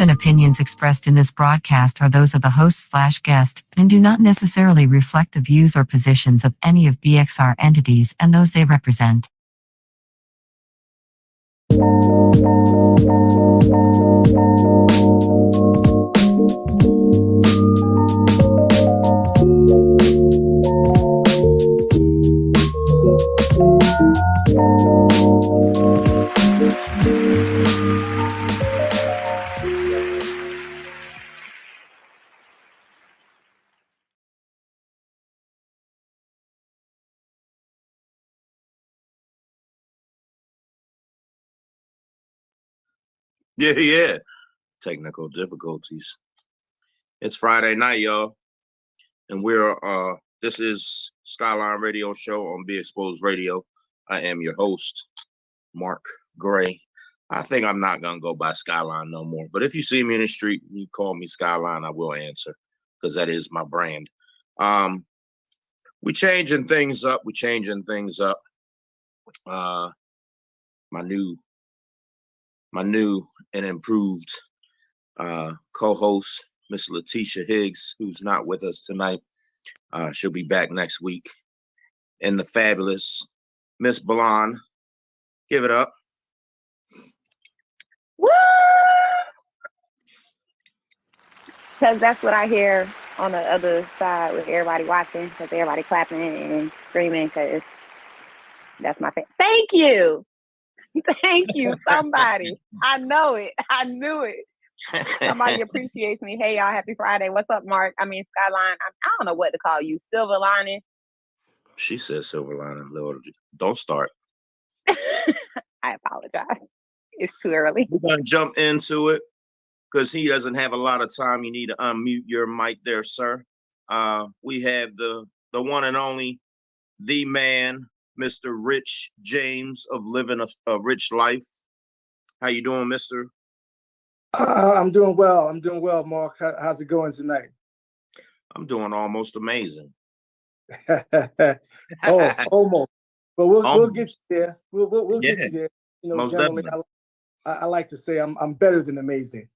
and opinions expressed in this broadcast are those of the host/guest and do not necessarily reflect the views or positions of any of BXR entities and those they represent. Yeah. Technical difficulties. It's Friday night, y'all. And this is Skylyne Radio Show on Be Exposed Radio. I am your host, Mark Gray. I think I'm not going to go by Skylyne no more. But if you see me in the street and you call me Skylyne, I will answer because that is my brand. We changing things up. My new and improved co-host, Miss LaTesha Higgs, who's not with us tonight. She'll be back next week. And the fabulous Miss Bilan. Give it up. Woo! Because that's what I hear on the other side with everybody watching, because everybody clapping and screaming, because that's my favorite. Thank you. Thank you, somebody. I know it. I knew it. Somebody appreciates me. Hey, y'all, happy Friday. What's up, Mark? I mean, Skylyne. I don't know what to call you. Silver lining? She says silver lining. Lord, don't start. I apologize. It's too early. We're going to jump into it because he doesn't have a lot of time. You need to unmute your mic there, sir. We have the one and only, the man, Mr. Rich James of Living a Rich Life. How you doing, mister? I'm doing well, Mark. How's it going tonight? I'm doing almost amazing. Almost. But we'll get you there. We'll get you there. You know, generally, I like to say I'm better than amazing.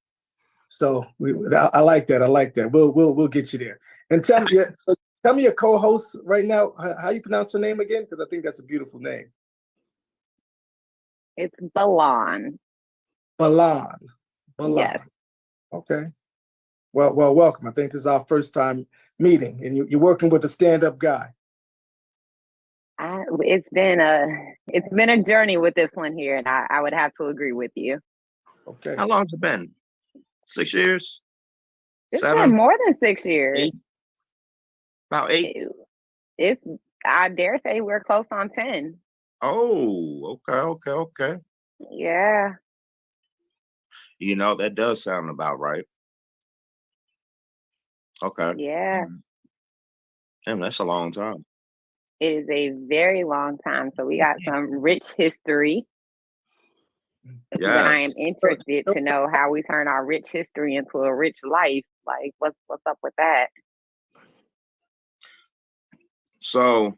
So I like that. We'll get you there. And tell me your co-host right now. How you pronounce her name again? Because I think that's a beautiful name. It's Bilan. Bilan. Yes. Okay. Well, welcome. I think this is our first time meeting, and you're working with a stand-up guy. It's been a journey with this one here, and I would have to agree with you. Okay. How long's it been? 6 years? It's 7? been more than 6 years. 8? About 8? I dare say we're close on 10. Oh, okay. Yeah. You know, that does sound about right. Okay. Yeah. Damn, that's a long time. It is a very long time. So we got some rich history. Yes. But I am interested to know how we turn our rich history into a rich life. Like, what's up with that? So,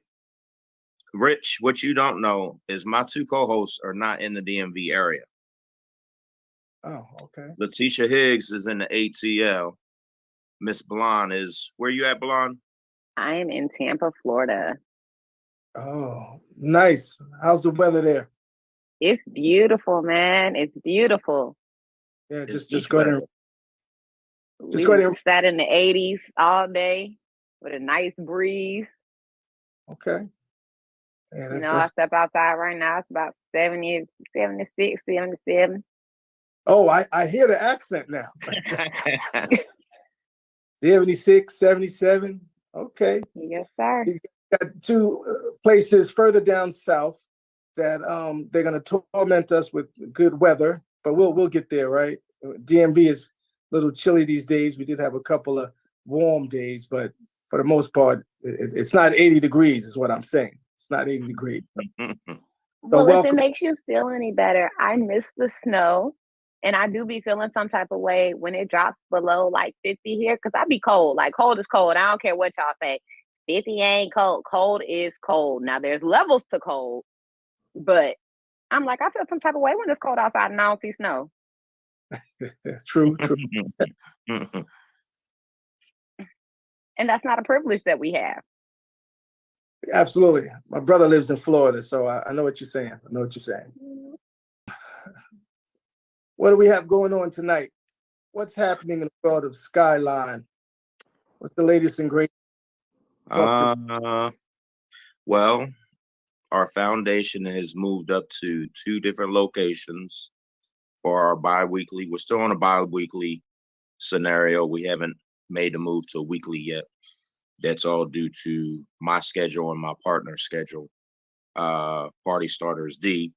Rich, what you don't know is my two co-hosts are not in the DMV area. Oh, okay. LaTesha Higgs is in the ATL. Miss Bilan is, where you at, Bilan? I am in Tampa, Florida. Oh, nice. How's the weather there? It's beautiful, man. It's beautiful. Yeah, just go ahead. Just go ahead. Sat in the 80s all day with a nice breeze. Okay. Yeah, I step outside right now. It's about 70, 76, 77. Oh, I hear the accent now. 76, 77. Okay. Yes, sir. You got two places further down south that they're going to torment us with good weather, but we'll get there, right? DMV is a little chilly these days. We did have a couple of warm days, but for the most part, it's not 80 degrees is what I'm saying. It's not 80 degrees. Well, if it makes you feel any better, I miss the snow. And I do be feeling some type of way when it drops below like 50 here, because I be cold. Like, cold is cold. I don't care what y'all say. 50 ain't cold. Cold is cold. Now, there's levels to cold, but I'm like, I feel some type of way when it's cold outside and I don't see snow. True. And that's not a privilege that we have. Absolutely. My brother lives in Florida, so I know what you're saying. What do we have going on tonight? What's happening in the world of Skylyne? What's the latest and greatest? Well, our foundation has moved up to 2 different locations for our bi-weekly. We're still on a bi-weekly scenario. We haven't made a move to weekly yet. That's all due to my schedule and my partner's schedule. Party starters D.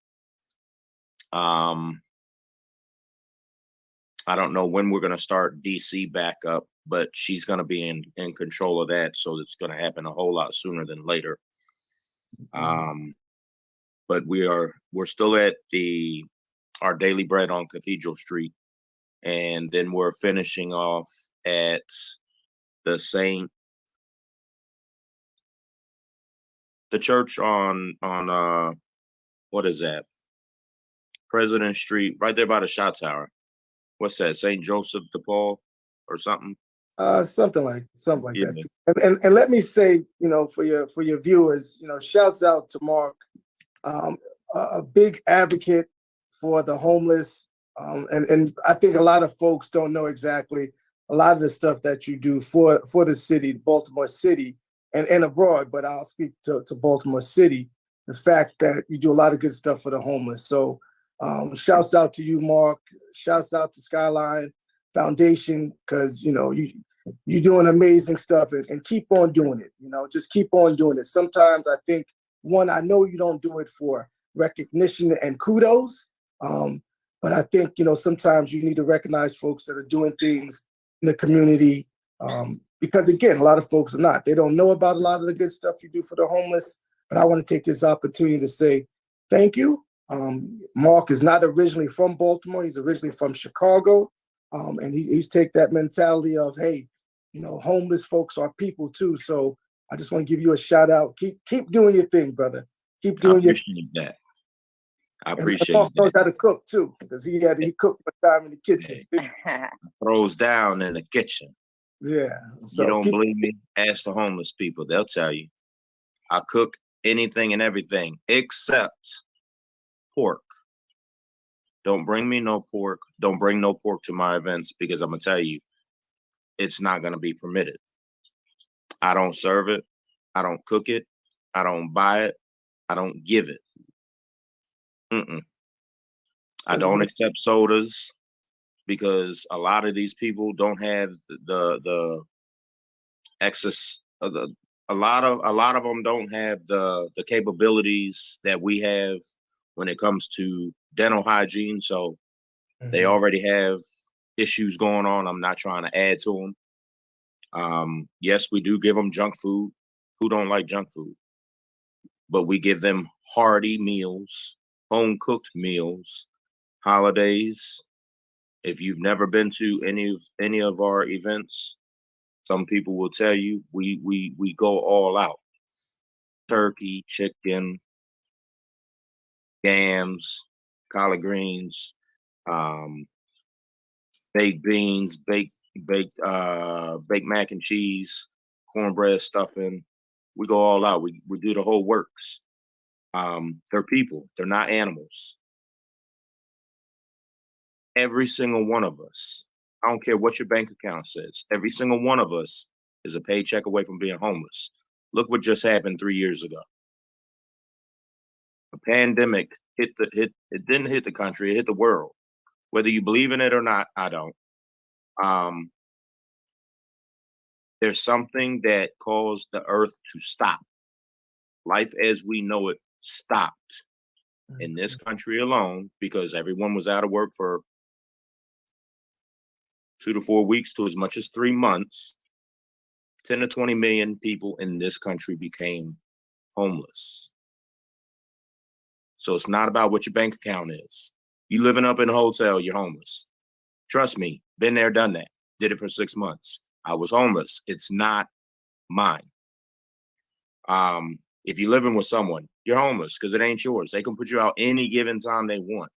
I don't know when we're going to start DC back up, but she's going to be in control of that. So it's going to happen a whole lot sooner than later. But we're still at our daily bread on Cathedral Street. And then we're finishing off at the church on what is that? President Street, right there by the shot tower. What's that? St. Joseph de Paul or something? Something like that. And let me say, for your viewers, shouts out to Mark, a big advocate for the homeless. And I think a lot of folks don't know exactly a lot of the stuff that you do for the city, Baltimore City, and abroad. But I'll speak to Baltimore City. The fact that you do a lot of good stuff for the homeless. So shouts out to you, Mark. Shouts out to Skylyne Foundation, because you're doing amazing stuff, and keep on doing it. Just keep on doing it. Sometimes I think, I know you don't do it for recognition and kudos, but I think sometimes you need to recognize folks that are doing things in the community, because again, a lot of folks are not. They don't know about a lot of the good stuff you do for the homeless. But I want to take this opportunity to say thank you. Mark is not originally from Baltimore. He's originally from Chicago. And he's take that mentality of, hey, homeless folks are people too. So I just want to give you a shout out. Keep doing your thing, brother. Keep doing your thing. That. I appreciate Mark knows that. how to cook too, because he cooked one time in the kitchen. Throws down in the kitchen. Yeah. So you don't believe me? Ask the homeless people. They'll tell you. I cook anything and everything except pork. Don't bring me no pork. Don't bring no pork to my events, because I'm going to tell you, it's not going to be permitted. I don't serve it. I don't cook it. I don't buy it. I don't give it. I don't accept sodas, because a lot of these people don't have the excess of a lot of them don't have the capabilities that we have when it comes to dental hygiene. So they already have issues going on. I'm not trying to add to them. Yes, we do give them junk food. Who don't like junk food? But we give them hearty meals, home cooked meals, holidays. If you've never been to any of our events, some people will tell you we go all out. Turkey, chicken, yams, collard greens, baked beans, baked mac and cheese, cornbread stuffing. We go all out. We do the whole works. They're people. They're not animals. Every single one of us, I don't care what your bank account says, every single one of us is a paycheck away from being homeless. Look what just happened 3 years ago. A pandemic it didn't hit the country, it hit the world. Whether you believe in it or not, I don't. There's something that caused the earth to stop. Life as we know it stopped in this country alone, because everyone was out of work for 2 to 4 weeks to as much as 3 months. 10 to 20 million people in this country became homeless. So it's not about what your bank account is. You living up in a hotel, you're homeless. Trust me, been there, done that. Did it for 6 months. I was homeless. It's not mine. If you're living with someone, you're homeless because it ain't yours. They can put you out any given time they want.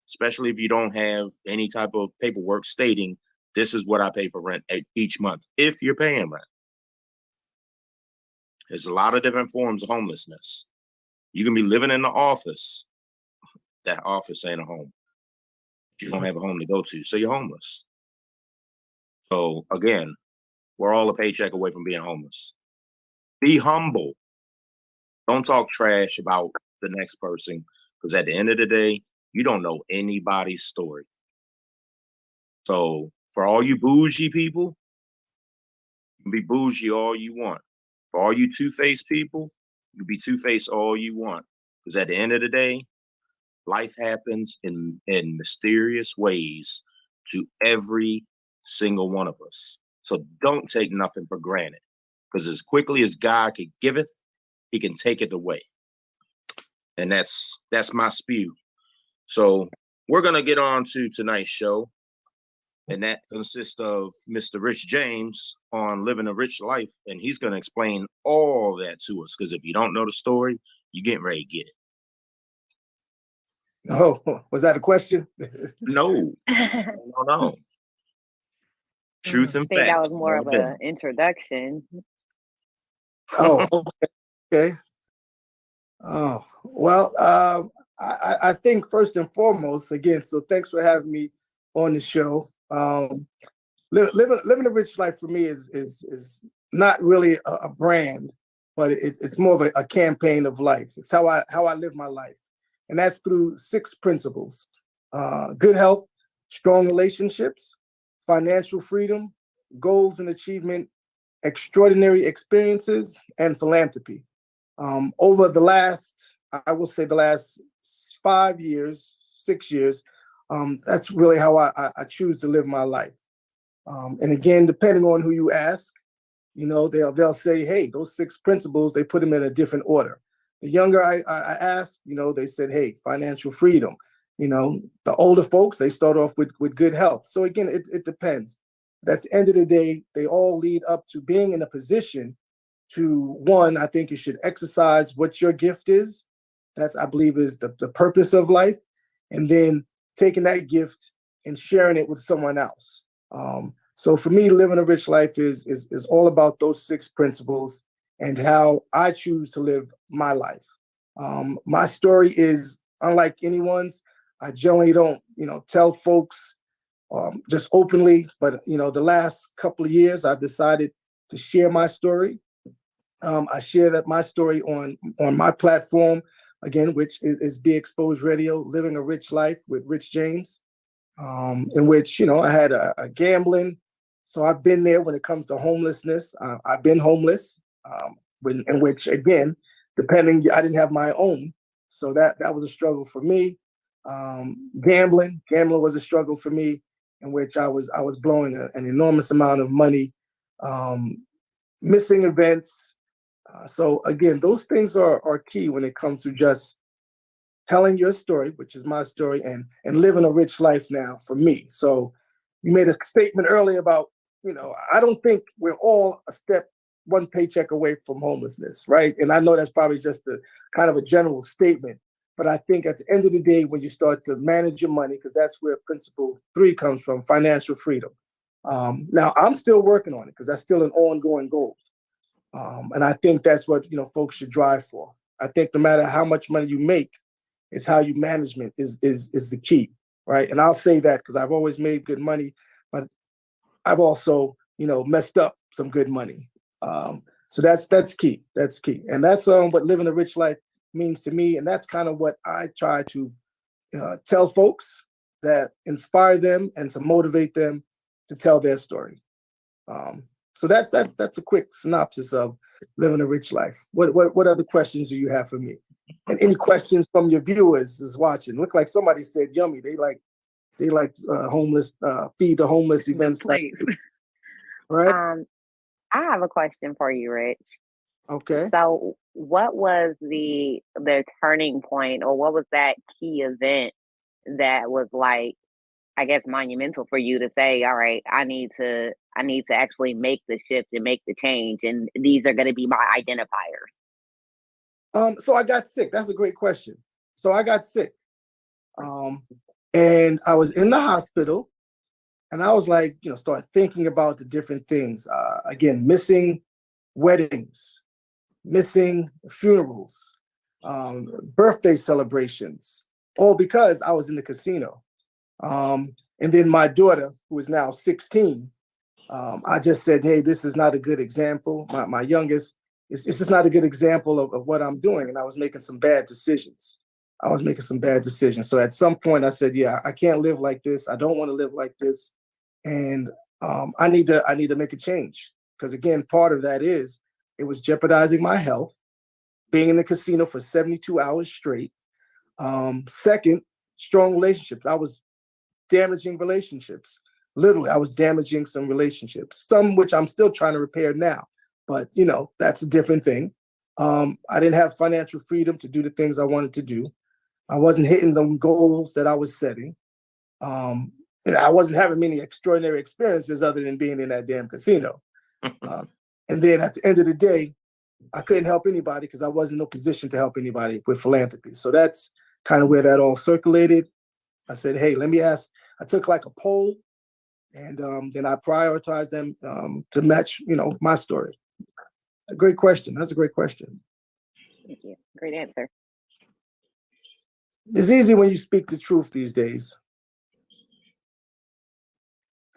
especially if you don't have any type of paperwork stating this is what I pay for rent each month, if you're paying rent. There's a lot of different forms of homelessness. You can be living in the office. That office ain't a home. You don't have a home to go to, so you're homeless. So again, we're all a paycheck away from being homeless. Be humble. Don't talk trash about the next person, because at the end of the day, you don't know anybody's story. So for all you bougie people, you can be bougie all you want. For all you two-faced people, you can be two-faced all you want. Because at the end of the day, life happens in mysterious ways to every single one of us. So don't take nothing for granted. Because as quickly as God can giveth, he can take it away. And that's my spew. So we're going to get on to tonight's show. And that consists of Mr. Rich James on living a rich life. And he's going to explain all that to us. Because if you don't know the story, you're getting ready to get it. Oh, was that a question? No. Truth and I think that facts. was more of an introduction. Oh, okay. Oh, well, I think first and foremost, again, so thanks for having me on the show. Living a rich life for me is not really a brand, but it's more of a campaign of life. It's how I live my life. And that's through 6 principles: good health, strong relationships, financial freedom, goals and achievement, extraordinary experiences, and philanthropy. Over the last 5 years, 6 years, that's really how I choose to live my life. And again, depending on who you ask, they'll say, hey, those 6 principles, they put them in a different order. The younger I asked, they said, hey, financial freedom. The older folks, they start off with good health. So again, it depends. But at the end of the day, they all lead up to being in a position to, one, I think you should exercise what your gift is. That's, I believe, is the purpose of life. And then taking that gift and sharing it with someone else. So for me, living a rich life is all about those 6 principles and how I choose to live my life. My story is unlike anyone's. I generally don't, tell folks just openly, but the last couple of years, I've decided to share my story. I share my story on my platform, again, which is Be Exposed Radio, Living a Rich Life with Rich James, in which, I had a gambling. So I've been there when it comes to homelessness. I've been homeless, in which, again, I didn't have my own. So that was a struggle for me. Gambling was a struggle for me, in which I was blowing an enormous amount of money, missing events. So again, those things are key when it comes to just telling your story, which is my story, and living a rich life now for me. So you made a statement earlier about, I don't think we're all one paycheck away from homelessness, right? And I know that's probably just a kind of a general statement, but I think at the end of the day, when you start to manage your money, because that's where principle 3 comes from, financial freedom. Now I'm still working on it because that's still an ongoing goal. And I think that's what, folks should drive for. I think no matter how much money you make, it's how you management is the key, right? And I'll say that because I've always made good money, but I've also, messed up some good money. So that's key. That's key. And that's what living a rich life means to me. And that's kind of what I try to tell folks, that inspire them and to motivate them to tell their story. So that's a quick synopsis of living a rich life. What other questions do you have for me? And any questions from your viewers is watching? Look like somebody said yummy. They like homeless, feed the homeless events. Please. Right. I have a question for you, Rich. Okay. So what was the turning point, or what was that key event that was like, I guess, monumental for you to say, all right, I need to actually make the shift and make the change, and these are going to be my identifiers? So I got sick. That's a great question. So I got sick. And I was in the hospital, and I was like, start thinking about the different things. Again, missing weddings, missing funerals, birthday celebrations, all because I was in the casino. And then my daughter, who is now 16, I just said, hey, this is not a good example. My youngest, it's just not a good example of what I'm doing. And I was making some bad decisions. So at some point I said, yeah, I can't live like this. I don't want to live like this. And I need to make a change. Because again, part of that is it was jeopardizing my health, being in the casino for 72 hours straight. Second, strong relationships. I was damaging relationships. Literally, I was damaging some relationships, some which I'm still trying to repair now. But, that's a different thing. I didn't have financial freedom to do the things I wanted to do. I wasn't hitting the goals that I was setting. And I wasn't having many extraordinary experiences other than being in that damn casino. And then at the end of the day, I couldn't help anybody because I wasn't in no position to help anybody with philanthropy. So that's kind of where that all circulated. I said, hey, let me ask. I took like a poll, and then I prioritized them to match, my story. A great question. That's a great question. Thank you. Great answer. It's easy when you speak the truth these days.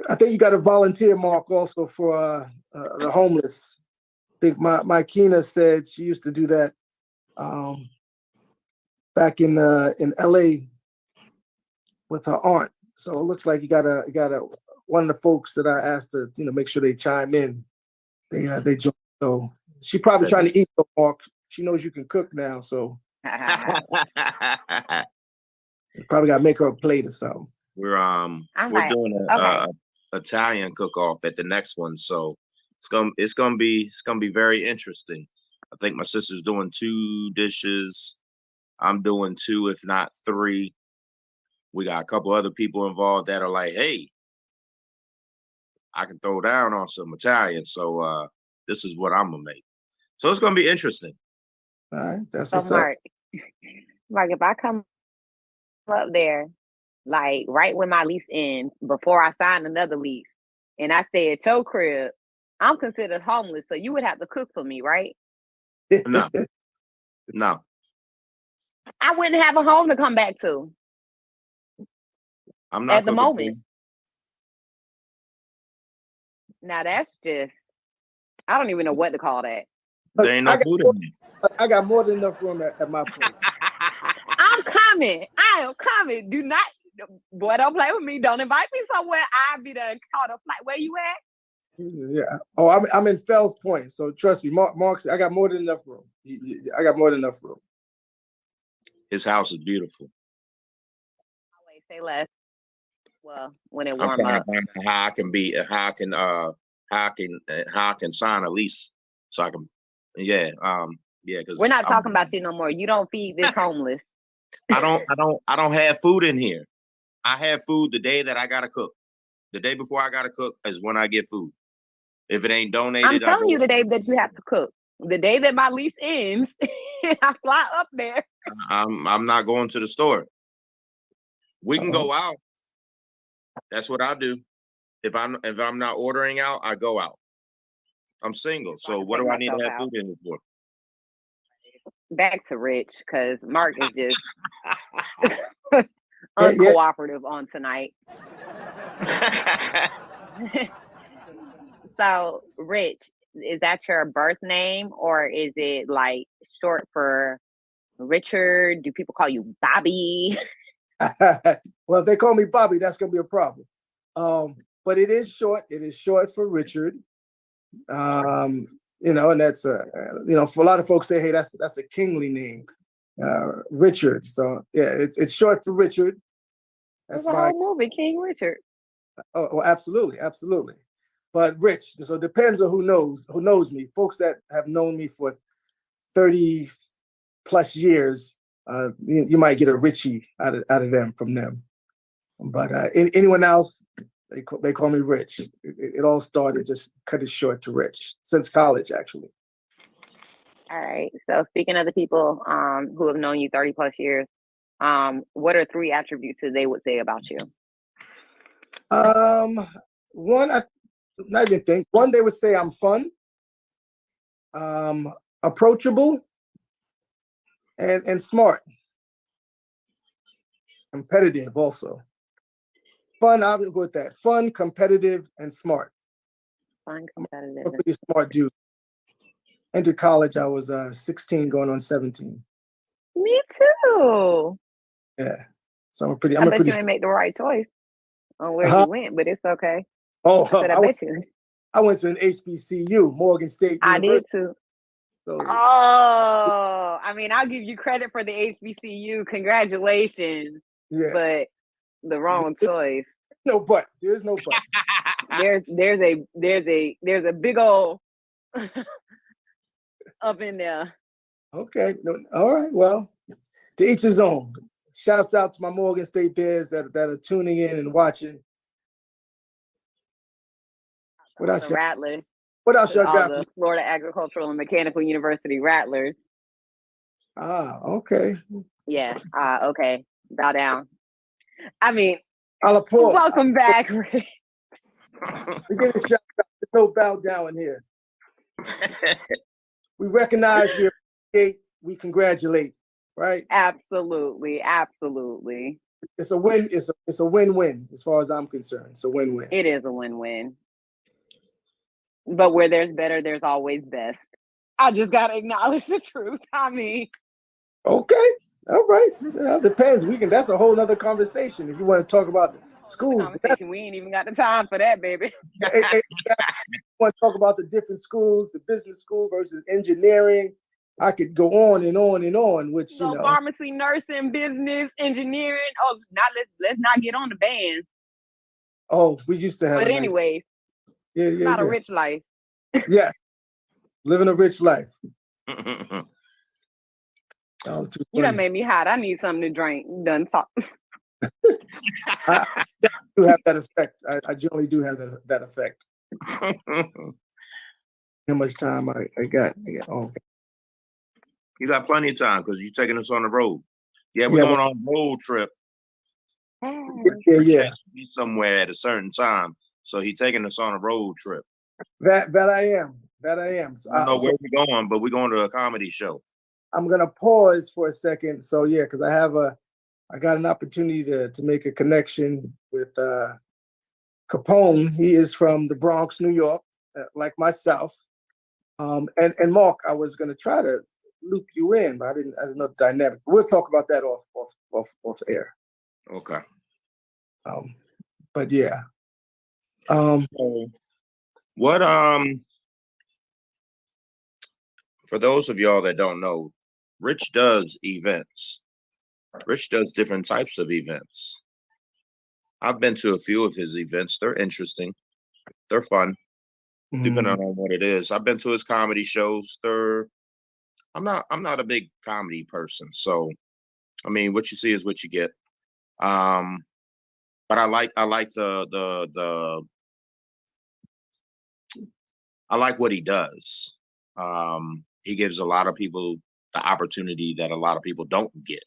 I think you got a volunteer, Mark, also for the homeless. I think my Kina said she used to do that back in LA with her aunt. So it looks like you got one of the folks that I asked to make sure they chime in. They joined. So she probably trying to eat, Mark. She knows you can cook now, so you probably got to make her a plate or something. We're doing a Italian cook-off at the next one, so it's gonna be very interesting. I think my sister's doing 2 dishes. I'm doing 2, if not 3. We got a couple other people involved that are like, hey, I can throw down on some Italian, so this is what I'm gonna make. So it's gonna be interesting. All right, that's So what's up. Mark, if I come up there, like right when my lease ends, before I sign another lease, and I stay at your crib, I'm considered homeless, so you would have to cook for me, right? No. I wouldn't have a home to come back to. I'm not at the moment. Now that's just, I don't even know what to call that. There ain't no food in here. I got more than enough room at my place. I'm coming. I am coming. Do not, boy, don't play with me. Don't invite me somewhere. I'll be there caught a flight. Where you at? Yeah. Oh, I'm in Fells Point. So trust me, Mark, I got more than enough room. I got more than enough room. His house is beautiful. Always say less. Well, when it I'm warm trying up. to find out how I can sign a lease so I can, because we're not talking about you no more. You don't feed this homeless. I don't have food in here. I have food the day that I gotta cook. The day before I gotta cook is when I get food. If it ain't donated, I'm telling you the day that you have to cook. The day that my lease ends, I fly up there. I'm not going to the store. We can go out. That's what I do. If I'm not ordering out, I go out. I'm single, so what do I need to have food in here for? Back to Rich, because Mark is just uncooperative on tonight. So, Rich, is that your birth name, or is it like short for Richard? Do people call you Bobby? Well, if they call me Bobby, that's gonna be a problem. But it is short. It is short for Richard. And that's for a lot of folks say, hey, that's a kingly name, Richard. So yeah, it's short for Richard. That's a whole movie, King Richard. Oh, absolutely. But Rich, so it depends on who knows me. Folks that have known me for 30 plus years, you might get a Richie out of them from them. But anyone else, they call me Rich. It all started, just cut it short to Rich, since college, actually. All right. So speaking of the people who have known you 30 plus years, What are 3 attributes that they would say about you? One, not even think. One, they would say I'm fun, approachable, and smart. Competitive also. Fun, I'll go with that. Fun, competitive, and smart. Fun, competitive. I'm a pretty smart dude. Entered college, I was 16 going on 17. Me too. Yeah. So I bet you didn't make the right choice on where you went, but it's okay. Oh, I bet you. I went to an HBCU, Morgan State University. I did too. So, I mean, I'll give you credit for the HBCU. Congratulations. yeah. But the wrong choice. No but. There's no but. There's a big old up in there. Okay. No, all right. Well, to each his own. Shouts out to my Morgan State Bears that are tuning in and watching. What else? Rattlers. What else y'all got? The Florida Agricultural and Mechanical University Rattlers. Okay. Yeah. Okay. Bow down. I mean, I'll applaud. Welcome back, Rick. We get a shout out. There's no bow down here. We recognize, we appreciate, we congratulate, right? Absolutely. It's a win. It's a win-win as far as I'm concerned. It's a win-win. It is a win-win. But where there's better, there's always best. I just gotta acknowledge the truth. I mean, okay, all right. Well, depends. That's a whole nother conversation. If you want to talk about the schools, we ain't even got the time for that, baby. You want to talk about the different schools, the business school versus engineering. I could go on and on and on. Which pharmacy, nursing, business, engineering. Oh, let's not get on the bands. Oh, we used to have. But anyways. Yeah. Not a rich life. Yeah, living a rich life. You done made me hot. I need something to drink. Done talk. I do have that effect. I generally do have that effect. How much time I got? Okay. You got plenty of time because you're taking us on the road. Yeah, we're going on a road trip. Yeah. Be somewhere at a certain time. So he's taking us on a road trip. That I am. So I don't know where we're going, but we're going to a comedy show. I'm gonna pause for a second. So yeah, because I got an opportunity to make a connection with Capone. He is from the Bronx, New York, like myself. And Mark, I was gonna try to loop you in, but I didn't know the dynamic. We'll talk about that off air. Okay. But yeah. What for those of y'all that don't know, Rich does events. Rich does different types of events. I've been to a few of his events. They're interesting. They're fun, depending on what it is. I've been to his comedy shows. I'm not a big comedy person, so I mean, what you see is what you get. But I like I like what he does. He gives a lot of people the opportunity that a lot of people don't get.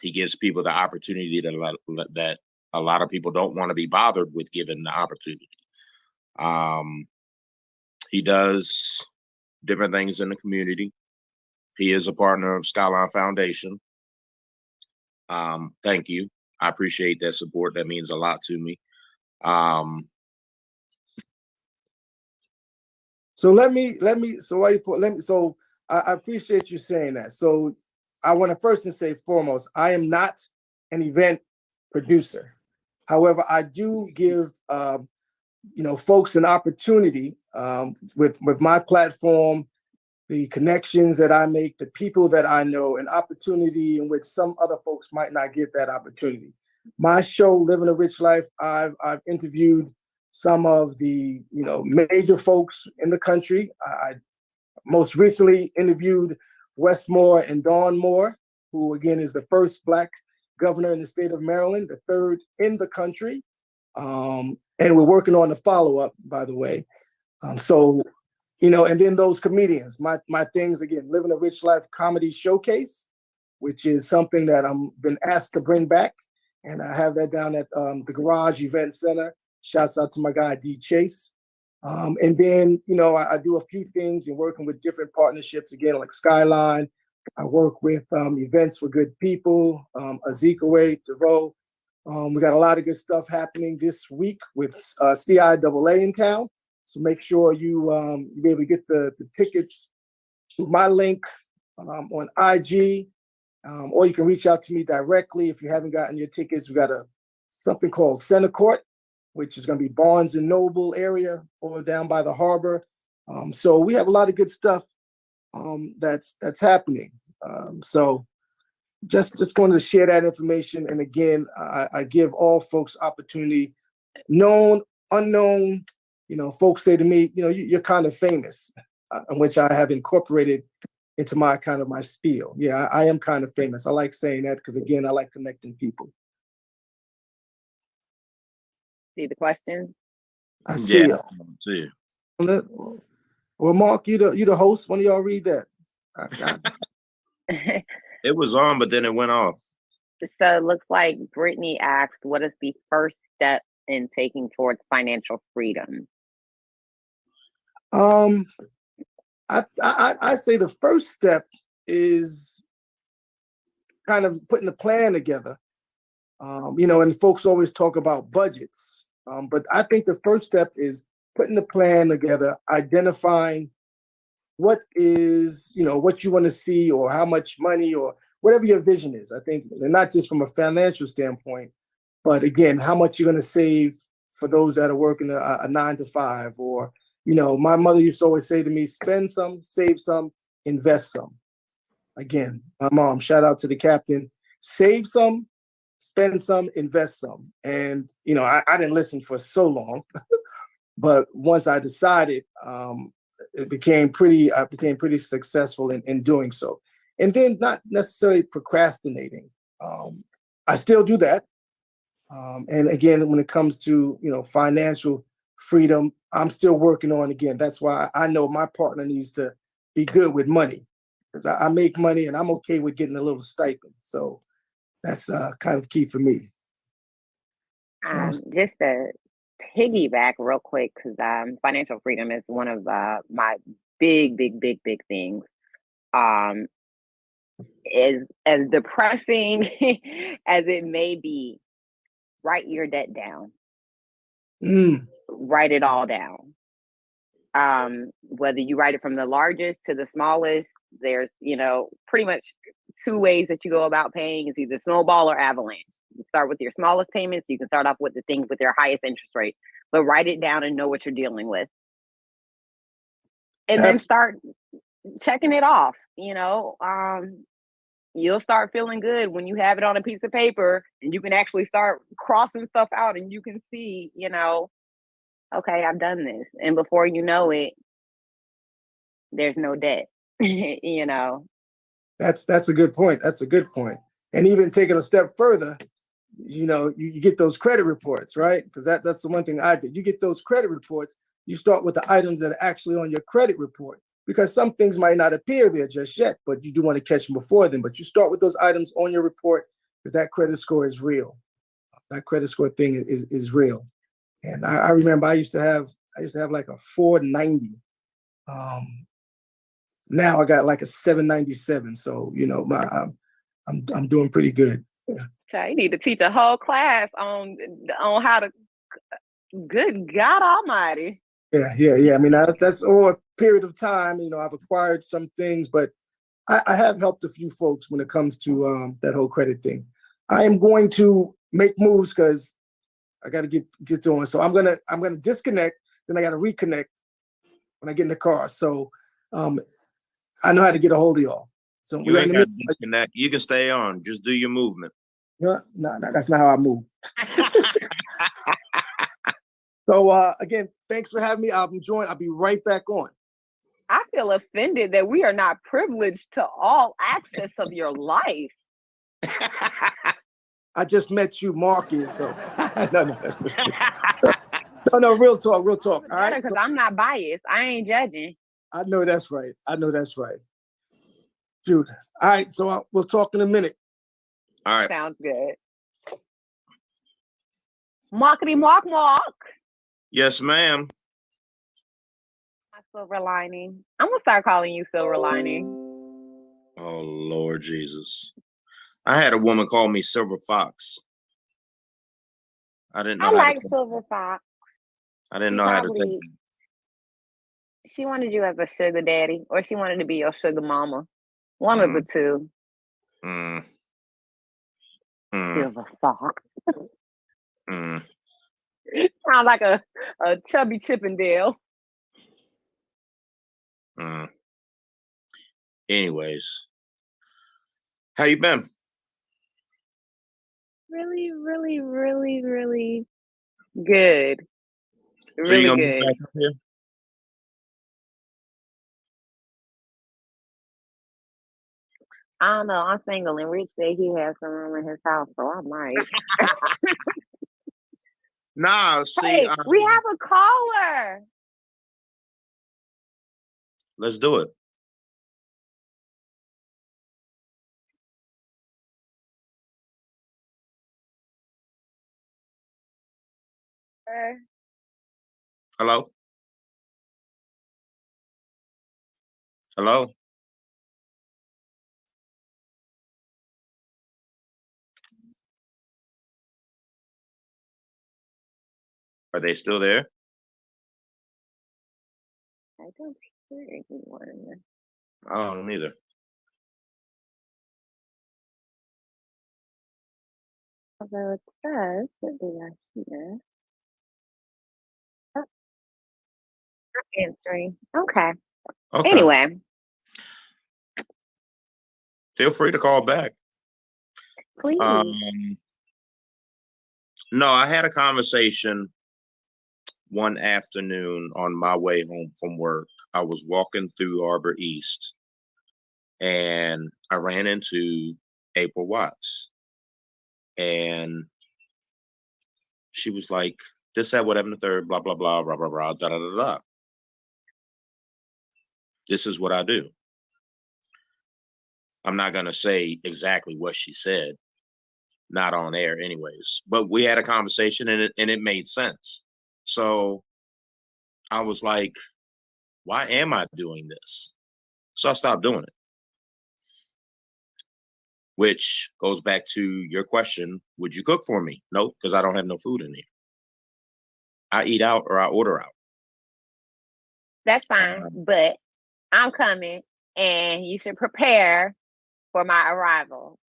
He gives people the opportunity that a lot of people don't want to be bothered with given the opportunity. He does different things in the community. He is a partner of Skylyne Foundation. Thank you. I appreciate that support. That means a lot to me. So I appreciate you saying that. So I want to first and say foremost, I am not an event producer. However, I do give folks an opportunity with my platform, the connections that I make, the people that I know, an opportunity in which some other folks might not get that opportunity. My show, Living a Rich Life, I've interviewed some of the major folks in the country. I most recently interviewed Wes Moore and Dawn Moore, who again is the first Black governor in the state of Maryland, the third in the country. And we're working on the follow-up, by the way. And then those comedians, my things, again, Living a Rich Life Comedy Showcase, which is something that I'm been asked to bring back. And I have that down at the Garage Event Center. Shouts out to my guy, D Chase. And then, I do a few things in working with different partnerships, again, like Skylyne. I work with Events for Good People, Ezekaway, DeVoe. We got a lot of good stuff happening this week with CIAA in town. So make sure you be able to get the tickets through my link on IG, or you can reach out to me directly if you haven't gotten your tickets. We got something called Center Court, which is going to be Barnes and Noble area or down by the harbor. So we have a lot of good stuff that's happening. So just wanted to share that information. And again, I give all folks opportunity, known, unknown. Folks say to me, you're kind of famous, which I have incorporated into my spiel. Yeah, I am kind of famous. I like saying that because, again, I like connecting people. See the question? I see Yeah, it. Well, Mark, you the host. When do y'all read that? It was on, but then it went off. So it looks like Brittany asked, what is the first step in taking towards financial freedom? I say the first step is kind of putting a plan together. And folks always talk about budgets. But I think the first step is putting the plan together, identifying what is, what you want to see or how much money or whatever your vision is. I think, and not just from a financial standpoint, but again, how much you're going to save for those that are working a 9 to 5, or, my mother used to always say to me, spend some, save some, invest some. Again, my mom, shout out to the captain, save some, spend some, invest some. And, I didn't listen for so long, but once I decided, I became pretty successful in doing so. And then not necessarily procrastinating. I still do that. And again, when it comes to, financial freedom, I'm still working on, again, that's why I know my partner needs to be good with money, because I make money and I'm okay with getting a little stipend. So that's kind of key for me. Just to piggyback real quick, because financial freedom is one of my big things. Is as depressing as it may be, write your debt down. Write it all down. Whether you write it from the largest to the smallest, there's pretty much two ways that you go about paying. It's either snowball or avalanche. You start with your smallest payments. You can start off with the things with their highest interest rate, but write it down and know what you're dealing with, and then start checking it off. You'll start feeling good when you have it on a piece of paper and you can actually start crossing stuff out and you can see, okay, I've done this. And before you know it, there's no debt, That's a good point. That's a good point. And even taking a step further, you get those credit reports, right? Because that's the one thing I did. You get those credit reports, you start with the items that are actually on your credit report, because some things might not appear there just yet, but you do want to catch them before then. But you start with those items on your report, because that credit score is real. That credit score thing is real. And I remember I used to have like a 490. Now I got like a 797. So I'm doing pretty good. Yeah. You need to teach a whole class on how to. Good God Almighty. Yeah. I mean, that's over a period of time. I've acquired some things, but I have helped a few folks when it comes to that whole credit thing. I am going to make moves because I got to get doing. So I'm gonna disconnect, then I got to reconnect when I get in the car. So I know how to get a hold of y'all. So you ain't got to disconnect. You can stay on. Just do your movement. No, that's not how I move. So again, thanks for having me. I'll be right back on. I feel offended that we are not privileged to all access of your life. I just met you, Mark is though. No, real talk. All right, because I'm not biased. I ain't judging. I know that's right. Dude. All right, so we'll talk in a minute. All right. Sounds good. Markety mark. Yes, ma'am. My silver lining. I'm gonna start calling you Silver Lining. Oh, Lord Jesus. I had a woman call me Silver Fox. I didn't know I how like to. Silver Fox. I didn't She know how to probably- take it. She wanted you as a sugar daddy, or she wanted to be your sugar mama. One of the two. Mm. Silver Fox. Mm. Sound like a chubby Chippendale. Mm. Anyways, how you been? Really, really, really, really good. So Really you gonna good. get back up here? I don't know. I'm single, and Rich said he has some room in his house, so I might. Nah, see, Hey, we have a caller. let's do it. Hello? Hello? Are they still there? I don't hear anyone. I don't either. Although it says that they are here. Oh, not answering. Okay. Okay. Anyway, Feel free to call back. please. No, I had a conversation one afternoon on my way home from work. I was walking through Arbor East and I ran into April Watts. And she was like, this, that, whatever, the third, blah, blah, blah, blah, blah, blah, da, da, da, da. This is what I do. I'm not going to say exactly what she said, not on air anyways, but we had a conversation and it made sense. So I was like, why am I doing this? So I stopped doing it. Which goes back to your question, would you cook for me? Nope, because I don't have no food in here. I eat out or I order out. That's fine, but I'm coming and you should prepare for my arrival.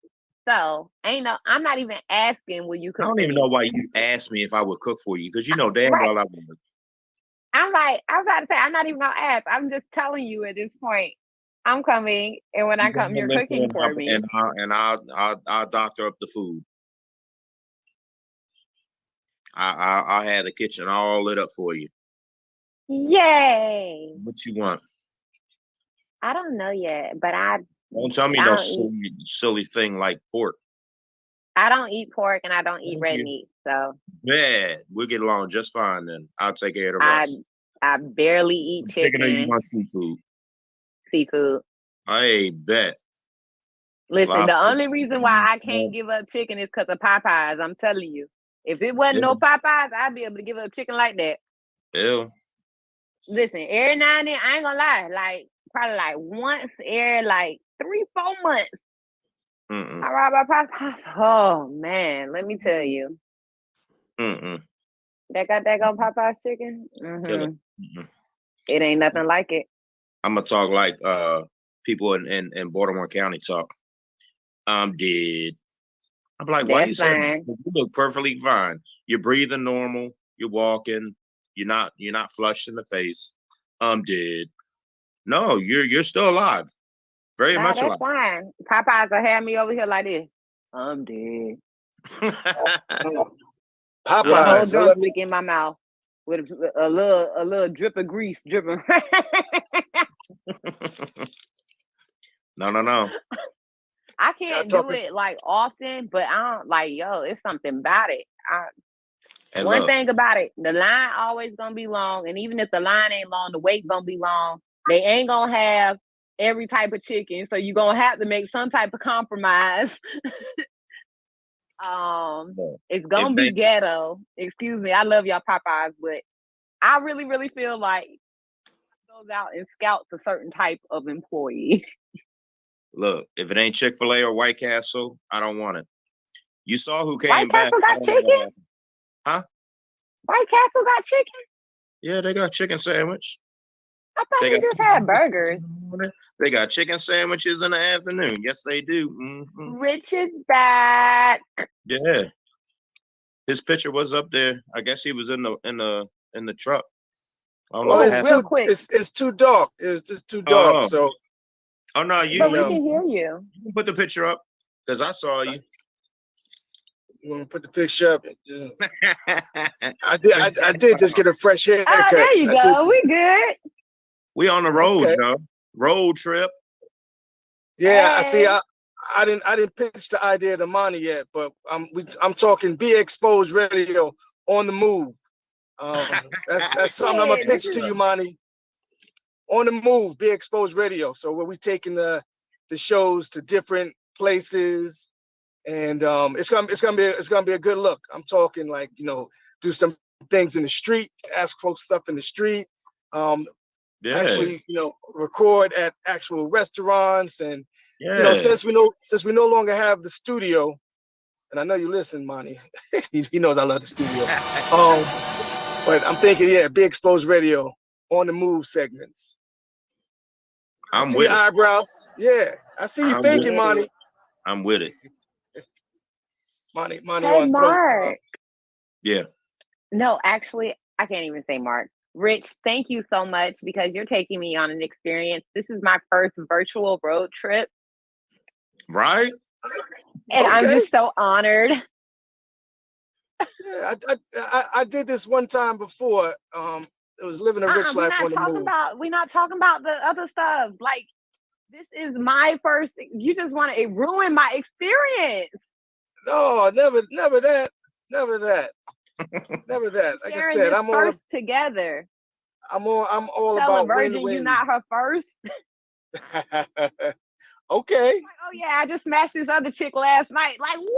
So I'm not even asking will you cook. I don't for even me. know why you asked me if I would cook for you, because you know damn Right. well I would. I'm about to say, I'm not even gonna ask. I'm just telling you at this point. I'm coming, and when I come, you're cooking for me. And I'll doctor up the food. I'll have the kitchen all lit up for you. Yay! What you want? I don't know yet, but Don't tell me no silly thing like pork. I don't eat pork and I don't eat red meat, so Bad. We'll get along just fine then. I'll take care of the rest. I barely eat chicken. Or you want seafood? Seafood. I bet. Listen, the only reason why I can't give up chicken is because of Popeyes. I'm telling you. If it wasn't no Popeyes, I'd be able to give up chicken like that. Ew. Listen, every now and then, I ain't gonna lie, like probably like once every like 3-4 months. I ride by Popeyes. Oh man, let me tell you. That got that on Popeyes chicken. It ain't nothing like it. I'm gonna talk like people in Baltimore County talk. I'm dead. I'm like, why you saying that? You look perfectly fine. You're breathing normal. You're walking. You're not flushed in the face. I'm dead. No, you're still alive. Very much alive. That's fine. Popeyes will have me over here like this. I'm dead. Popeyes. Whole drumstick in my mouth with a little drip of grease dripping. No. I can't do it like often, but I don't like, it's something about it. One thing about it, the line always gonna be long, and even if the line ain't long, the wait gonna be long. They ain't gonna have every type of chicken, so you're gonna have to make some type of compromise. It's gonna be ghetto. Excuse me, I love y'all Popeyes, but I really, really feel like goes out and scouts a certain type of employee. Look, if it ain't Chick-fil-A or White Castle, I don't want it. You saw who came White back. Castle got chicken? Huh? White Castle got chicken? Yeah, they got chicken sandwich. I thought they just had burgers. They got chicken sandwiches in the afternoon. Yes, they do. Mm-hmm. Rich is back. Yeah, his picture was up there. I guess he was in the truck. I don't know. Real quick. It's too dark. It's just too dark. So. Oh no, you. But we can hear you. You can put the picture up because I saw you. You want to put the picture up? I did just get a fresh haircut. Oh, there you go. We good. We on the road, Joe. Road trip. Yeah, hey. I didn't pitch the idea to Monty yet, but I'm talking Be Exposed Radio on the move. That's something I'm gonna pitch to you, Monty. On the move, Be Exposed Radio. So where we taking the shows to different places, and it's gonna be a good look. I'm talking like, you know, do some things in the street, ask folks stuff in the street. Actually, you know, record at actual restaurants, and you know, since we no longer have the studio, and I know you listen, Monty. he knows I love the studio. But I'm thinking, Be Exposed Radio on the move segments. I'm with your eyebrows. Yeah, I see you thinking, Monty. I'm with it. Monty hey, on Mark. Yeah. No, actually, I can't even say Mark. Rich, thank you so much because you're taking me on an experience. This is my first virtual road trip. Right? And I'm just so honored. Yeah, I did this one time before. It was living a rich life on the move. We're not talking about the other stuff. Like, this is my first. You just want to ruin my experience. No, never that. Never that. Never that. Like I said, I'm first together. I'm all Telling about Virgin win-win. You're not her first. Okay. Like, oh yeah, I just smashed this other chick last night. Like, what?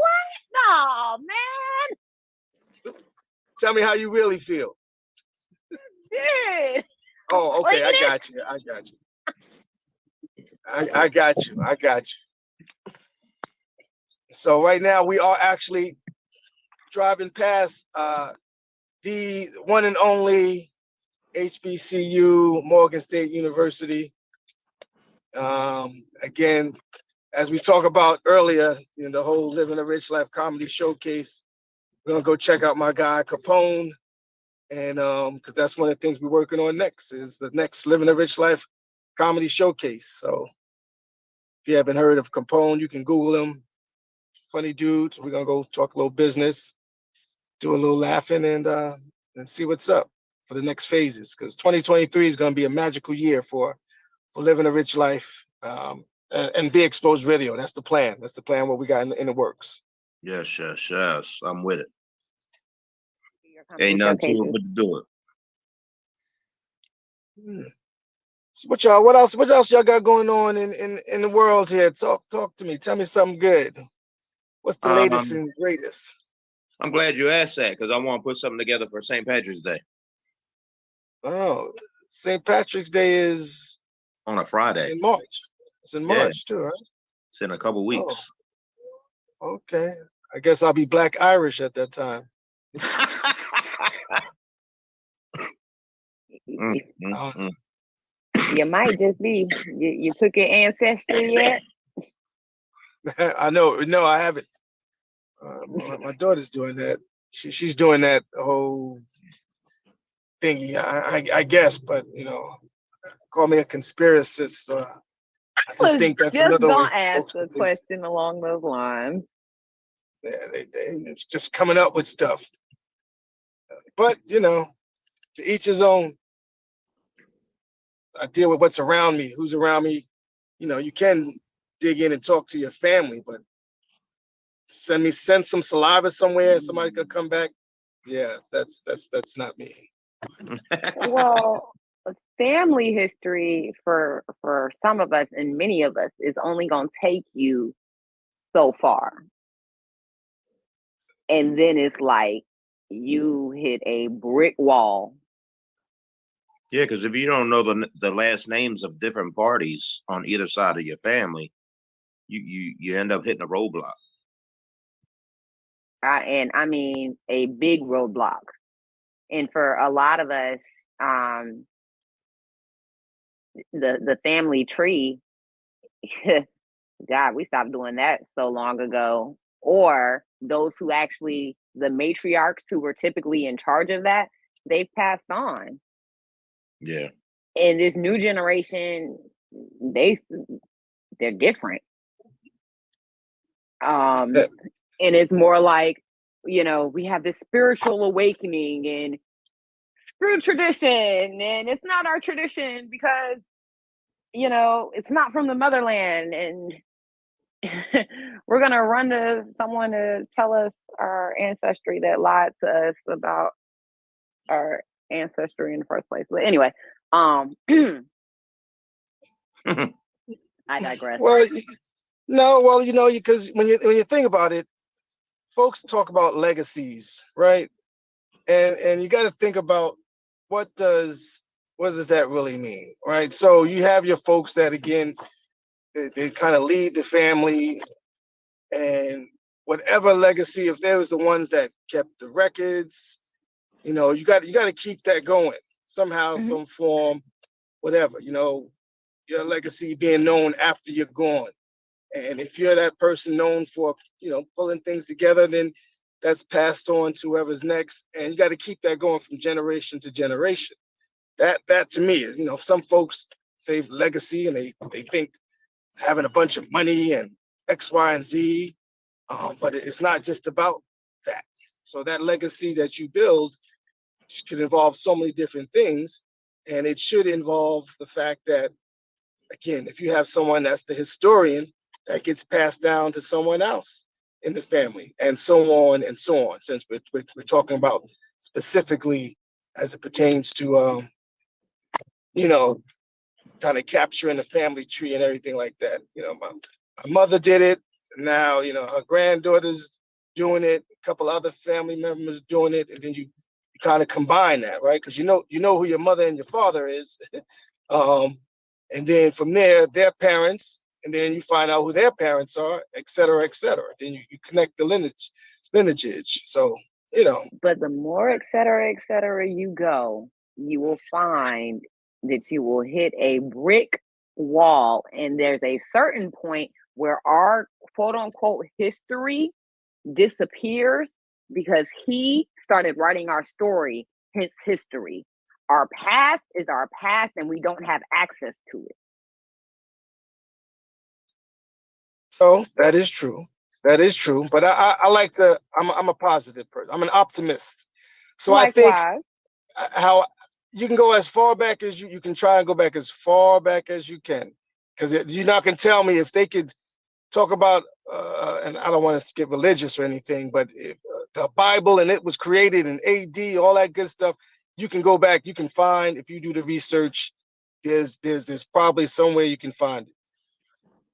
No, man. Tell me how you really feel. Dude. Oh, okay. I got you. I got you. So right now we are actually driving past the one and only HBCU, Morgan State University. Again, as we talked about earlier, you know, the whole Living a Rich Life comedy showcase. We're gonna go check out my guy Capone, and because that's one of the things we're working on next is the next Living a Rich Life comedy showcase. So if you haven't heard of Capone, you can Google him. Funny dude. So we're gonna go talk a little business, do a little laughing, and see what's up for the next phases. Because 2023 is gonna be a magical year for Living a Rich Life. And Be Exposed Radio. That's the plan. That's the plan. What we got in the works. Yes. I'm with it. Ain't nothing to it but to do it. So what else y'all got going on in the world here? Talk to me. Tell me something good. What's the latest and greatest? I'm glad you asked that because I want to put something together for St. Patrick's Day. Oh, St. Patrick's Day is on a Friday in March. It's in March too, right? It's in a couple weeks. Oh, okay. I guess I'll be Black Irish at that time. You might just be. You took your ancestry yet? I know. No, I haven't. My daughter's doing that. She's doing that whole thingy. I guess, but you know, call me a conspiracist. I just think that's another way. Don't ask a question along those lines. Yeah, they just coming up with stuff. But you know, to each his own. I deal with what's around me, who's around me. You know, you can dig in and talk to your family, but send some saliva somewhere and somebody could come back. Yeah, that's not me. Well, family history for some of us and many of us is only going to take you so far. And then it's like you hit a brick wall. Yeah, because if you don't know the last names of different parties on either side of your family, you end up hitting a roadblock. And I mean a big roadblock. And for a lot of us, the family tree, God, we stopped doing that so long ago. Or those who actually, the matriarchs who were typically in charge of that, they've passed on. Yeah. And this new generation, they're different. And it's more like, you know, we have this spiritual awakening and screw tradition, and it's not our tradition because, you know, it's not from the motherland, and we're gonna run to someone to tell us our ancestry that lied to us about our ancestry in the first place. But anyway, I digress. Well, no, well, you know, because when you think about it, folks talk about legacies, right? And you got to think about what does that really mean, right? So you have your folks that, again, they kind of lead the family, and whatever legacy, if there was the ones that kept the records, you know, you got to keep that going somehow, some form, whatever, you know, your legacy being known after you're gone. And if you're that person known for, you know, pulling things together, then that's passed on to whoever's next. And you got to keep that going from generation to generation. That to me is, you know, some folks say legacy and they think having a bunch of money and X, Y, and Z. But it's not just about that. So that legacy that you build could involve so many different things. And it should involve the fact that, again, if you have someone that's the historian, that gets passed down to someone else in the family, and so on and so on. Since we're talking about specifically as it pertains to, you know, kind of capturing the family tree and everything like that. You know, my mother did it. Now, you know, her granddaughter's doing it. A couple other family members doing it, and then you kind of combine that, right? Because you know who your mother and your father is, and then from there, their parents. And then you find out who their parents are, et cetera, et cetera. Then you connect the lineage. So, you know. But the more et cetera, you go, you will find that you will hit a brick wall. And there's a certain point where our quote unquote history disappears because he started writing our story, hence history. Our past is our past and we don't have access to it. So that is true. That is true. But I like to. I'm a positive person. I'm an optimist. So Likewise. I think how you can go as far back as you can try and go back as far back as you can, because you're not gonna tell me if they could talk about and I don't want to get religious or anything, but if, the Bible and it was created in AD, all that good stuff. You can go back. You can find, if you do the research. There's probably somewhere you can find it.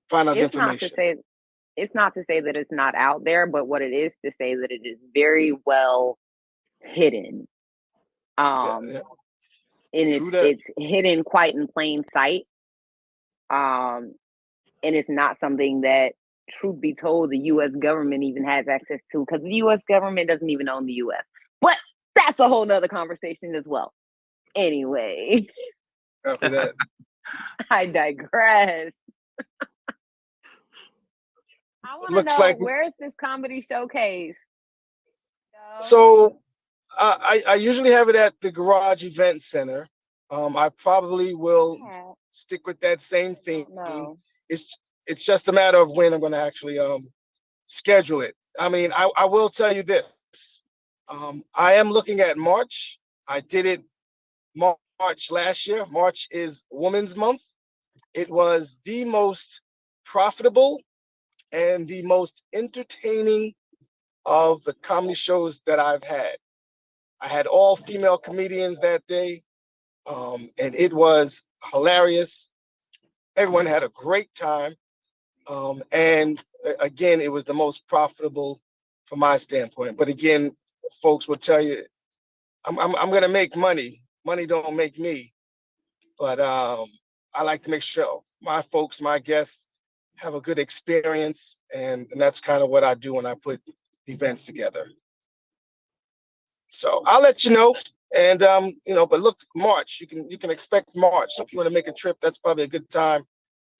Find out information. It's not to say that it's not out there, but what it is to say that it is very well hidden. And it's hidden quite in plain sight. And it's not something that, truth be told, the U.S. government even has access to, because the U.S. government doesn't even own the U.S. But that's a whole nother conversation as well. Anyway, after that, I digress. I want to know, like, where's this comedy showcase? So I usually have it at the Garage Event Center. I probably will stick with that same thing. No. It's just a matter of when I'm going to actually schedule it. I mean, I will tell you this. I am looking at March. I did it March last year. March is Women's Month. It was the most profitable and the most entertaining of the comedy shows that I've had. I had all female comedians that day. And it was hilarious. Everyone had a great time. And again, it was the most profitable from my standpoint. But again, folks will tell you, I'm gonna make money. Money don't make me. But I like to make sure my folks, my guests, have a good experience, and that's kind of what I do when I put events together. So I'll let you know. And but look, March, you can expect March. So if you want to make a trip, that's probably a good time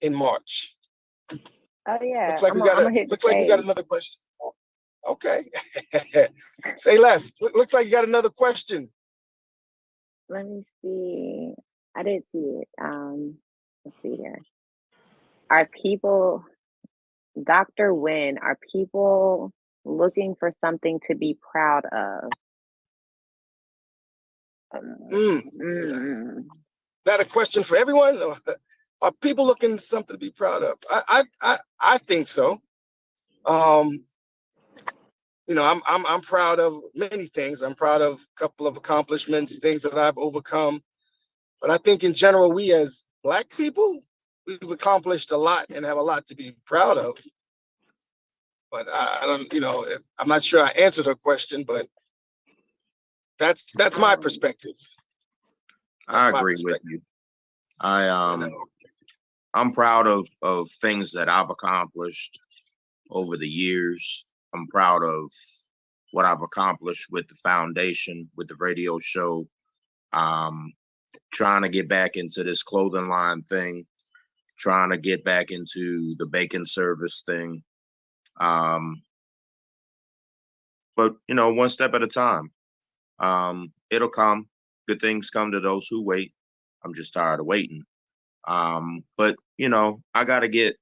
in March. Oh yeah, Looks like I'm gonna hit the we got stage. another question. Okay. Say less. Looks like you got another question. Let me see. I did see it. Let's see here. Are people, Dr. Wren, are people looking for something to be proud of? That a question for everyone? Are people looking for something to be proud of? I think so. I'm proud of many things. I'm proud of a couple of accomplishments, things that I've overcome. But I think in general, we as Black people, we've accomplished a lot and have a lot to be proud of. But I don't, I'm not sure I answered her question, but that's my perspective. I agree with you. I'm proud of things that I've accomplished over the years. I'm proud of what I've accomplished with the foundation, with the radio show. Trying to get back into this clothing line thing, trying to get back into the bacon service thing. But one step at a time. It'll come. Good things come to those who wait. I'm just tired of waiting. But I gotta get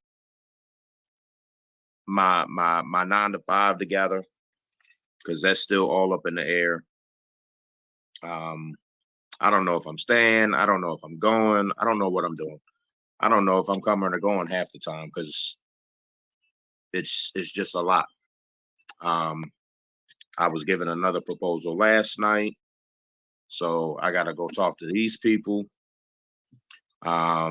my 9 to 5 together, because that's still all up in the air. I don't know if I'm staying. I don't know if I'm going. I don't know what I'm doing. I don't know if I'm coming or going half the time, because it's just a lot. I was given another proposal last night, so I gotta go talk to these people. I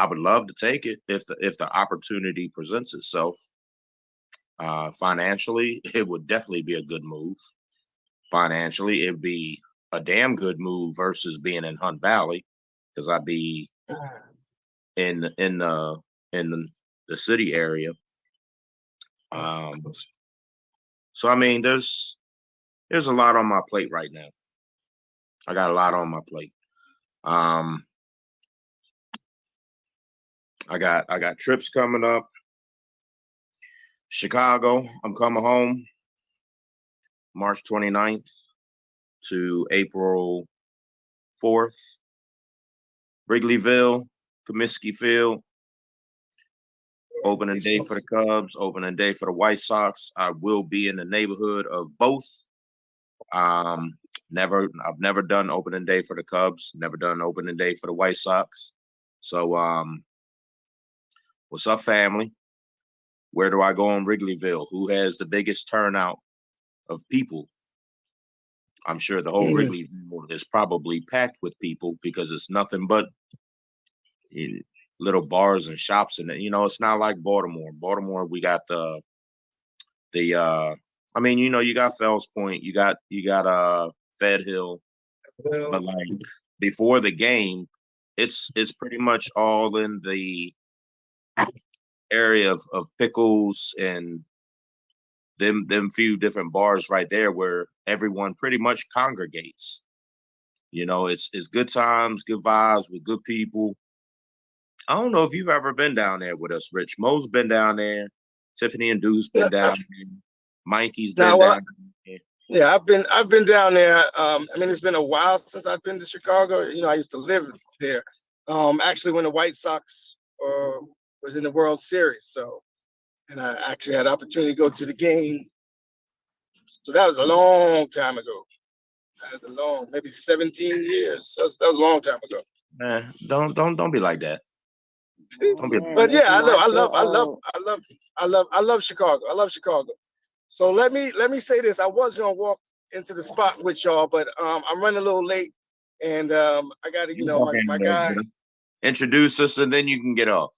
would love to take it if the opportunity presents itself. Financially, it would definitely be a good move. Financially, it'd be a damn good move versus being in Hunt Valley, because I'd be in the city area. So I mean, there's a lot on my plate right now. I got a lot on my plate. I got trips coming up. Chicago, I'm coming home March 29th to April 4th. Wrigleyville, Comiskey Field, opening day for the Cubs, opening day for the White Sox. I will be in the neighborhood of both. I've never done opening day for the Cubs, never done opening day for the White Sox. So what's up, family? Where do I go in Wrigleyville? Who has the biggest turnout of people? I'm sure the whole Wrigleyville is probably packed with people, because it's nothing but little bars and shops in it. It's not like Baltimore. Baltimore, we got you got Fells Point, you got Fed Hill, but like before the game, it's pretty much all in the area of Pickles and them few different bars right there where everyone pretty much congregates. It's good times, good vibes with good people. I don't know if you've ever been down there with us, Rich. Mo's been down there. Tiffany and Deuce been down there. Mikey's been down there. Yeah, I've been down there. It's been a while since I've been to Chicago. I used to live there. Actually, when the White Sox was in the World Series, and I actually had the opportunity to go to the game. So that was a long time ago. That was maybe 17 years. That was a long time ago. Don't be like that. But yeah, I love Chicago. I love Chicago. So let me say this. I was gonna walk into the spot with y'all, but I'm running a little late, And I got to, my guy. Introduce us, and then you can get off.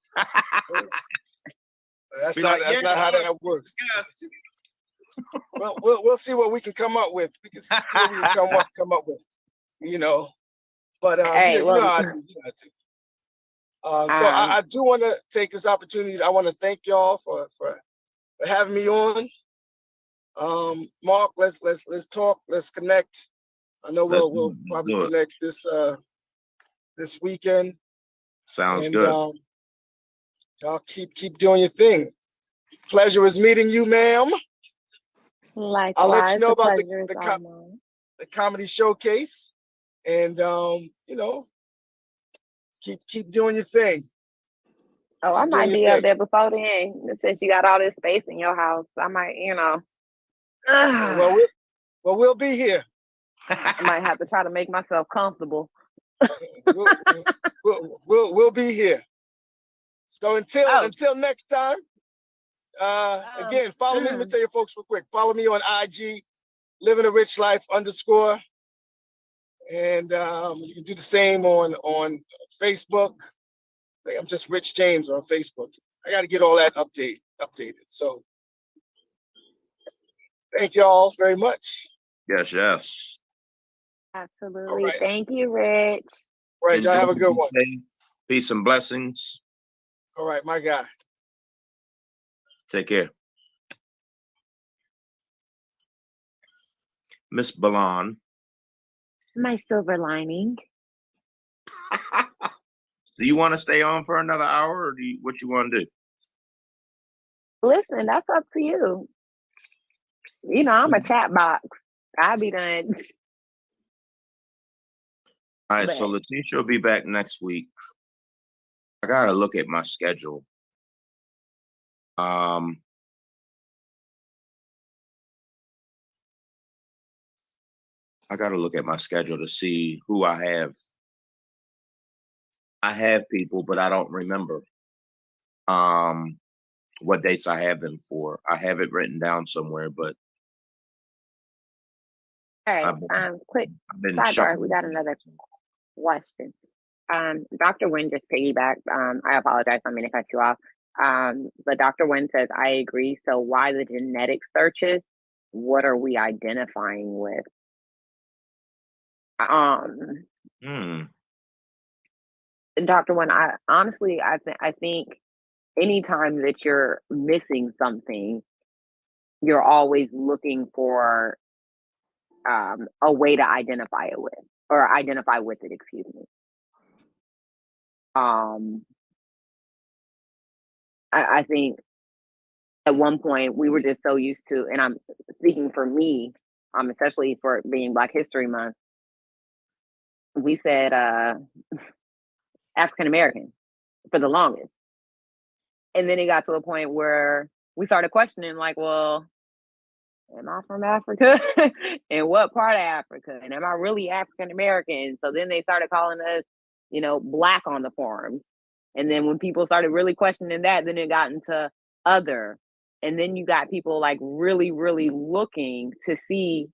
That's not how that works. Well, we'll see what we can come up with. We can see what we can come up with. But Hey, you know how I do. So I do want to take this opportunity. I want to thank y'all for having me on. Mark, let's talk. Let's connect. I know we'll probably connect this weekend. Sounds good. Y'all keep doing your thing. Pleasure is meeting you, ma'am. Likewise, I'll let you know about the the comedy showcase, and keep doing your thing. Oh, I might be up there before then. Since you got all this space in your house, I might, Well, we'll be here. I might have to try to make myself comfortable. We'll be here. So until next time, again, follow me. Let me tell you folks real quick. Follow me on IG, Living a Rich Life _. And you can do the same on Facebook. I'm just Rich James on Facebook. I got to get all that updated. So thank you all very much. Yes. Absolutely. Right. Thank you, Rich. Right, y'all have a good one. Peace and blessings. All right, my guy. Take care. Miss Bilan. My silver lining. Do you want to stay on for another hour, or what you want to do? Listen, that's up to you. I'm a chat box. I'll be done. All right, so LaTesha will be back next week. I gotta look at my schedule. I gotta look at my schedule to see who I have. I have people, but I don't remember what dates I have them for. I have it written down somewhere, but all right. Quick sidebar. We got another question. Dr. Wren just piggybacked. I apologize. I'm going to cut you off. But Dr. Wren says, I agree. So why the genetic searches? What are we identifying with? Dr. Wren, I honestly think anytime that you're missing something, you're always looking for a way to identify it with, or identify with it, excuse me. I think at one point we were just so used to, and I'm speaking for me, especially for being Black History Month, we said African American for the longest. And then it got to a point where we started questioning, like, well, am I from Africa? And what part of Africa? And am I really African American? So then they started calling us, Black on the forums. And then when people started really questioning that, then it got into other. And then you got people like really, really looking to see,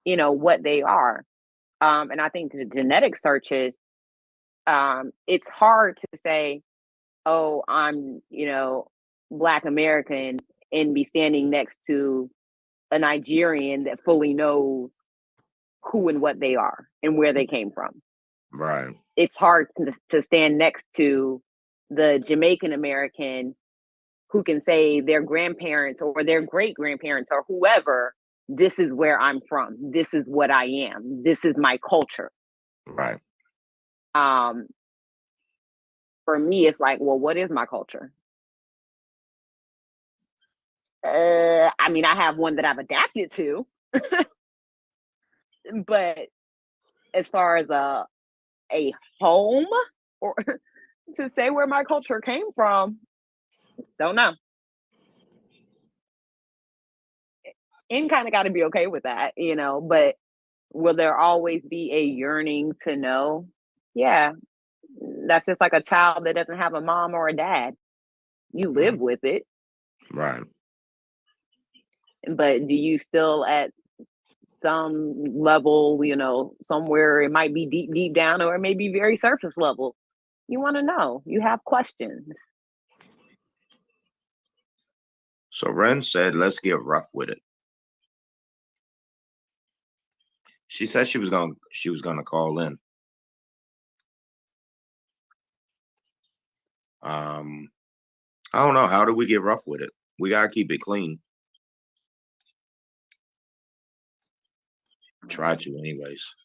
what they are. And I think the genetic searches, it's hard to say, oh, I'm, Black American, and be standing next to a Nigerian that fully knows who and what they are and where they came from. Right. It's hard to stand next to the Jamaican American who can say their grandparents or their great grandparents or whoever, this is where I'm from. This is what I am. This is my culture. Right. For me, it's like, well, what is my culture? I have one that I've adapted to, but as far as a home or to say where my culture came from, don't know. And kind of got to be okay with that, but will there always be a yearning to know? Yeah, that's just like a child that doesn't have a mom or a dad. You live with it. Right. But do you still some level, you know, somewhere it might be deep, deep down, or it may be very surface level. You want to know. You have questions. So Wren said, let's get rough with it. She said she was gonna call in. I don't know. How do we get rough with it? We gotta keep it clean. Try to, anyways.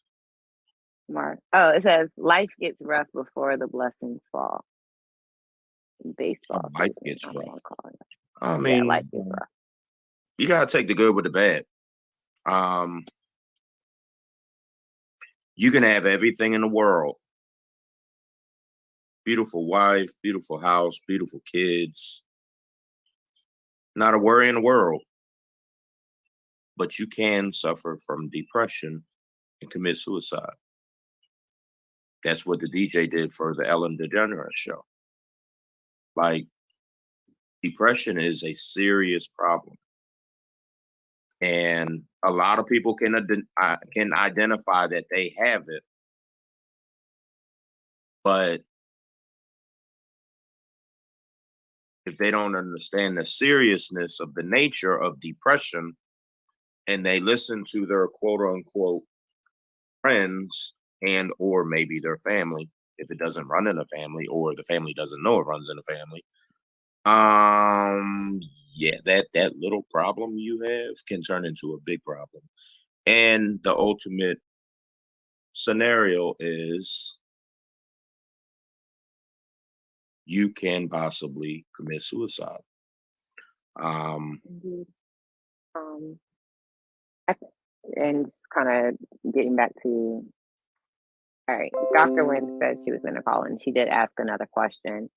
Mark. Oh, it says life gets rough before the blessings fall. Baseball. Life gets rough. I Yeah, mean, life gets rough. You gotta take the good with the bad. You can have everything in the world. Beautiful wife, beautiful house, beautiful kids. Not a worry in the world. But you can suffer from depression and commit suicide. That's what the DJ did for the Ellen DeGeneres show. Like, depression is a serious problem. And a lot of people can identify that they have it. But if they don't understand the seriousness of the nature of depression, and they listen to their quote unquote friends and or maybe their family, if it doesn't run in a family or the family doesn't know it runs in a family, yeah, that little problem you have can turn into a big problem. And the ultimate scenario is you can possibly commit suicide. Indeed. And kind of getting back to, all right, Dr. Wynn said she was going to call, and she did ask another question.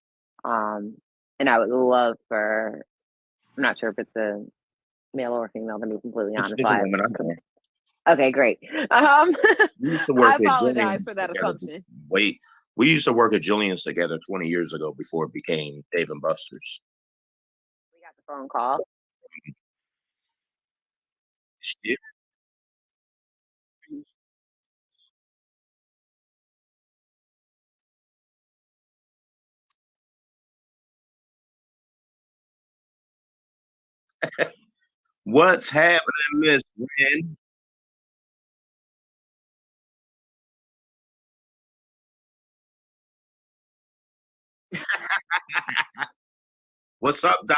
And I would love for, I'm not sure if it's a male or female, to be completely honest. It's a woman, I know. Okay, great. We used to work I at apologize Jillian's for that together. assumption. Wait, we used to work at Jillian's together 20 years ago before it became Dave and Buster's. We got the phone call. Shit. What's happening, Miss Wren? What's up, Doc?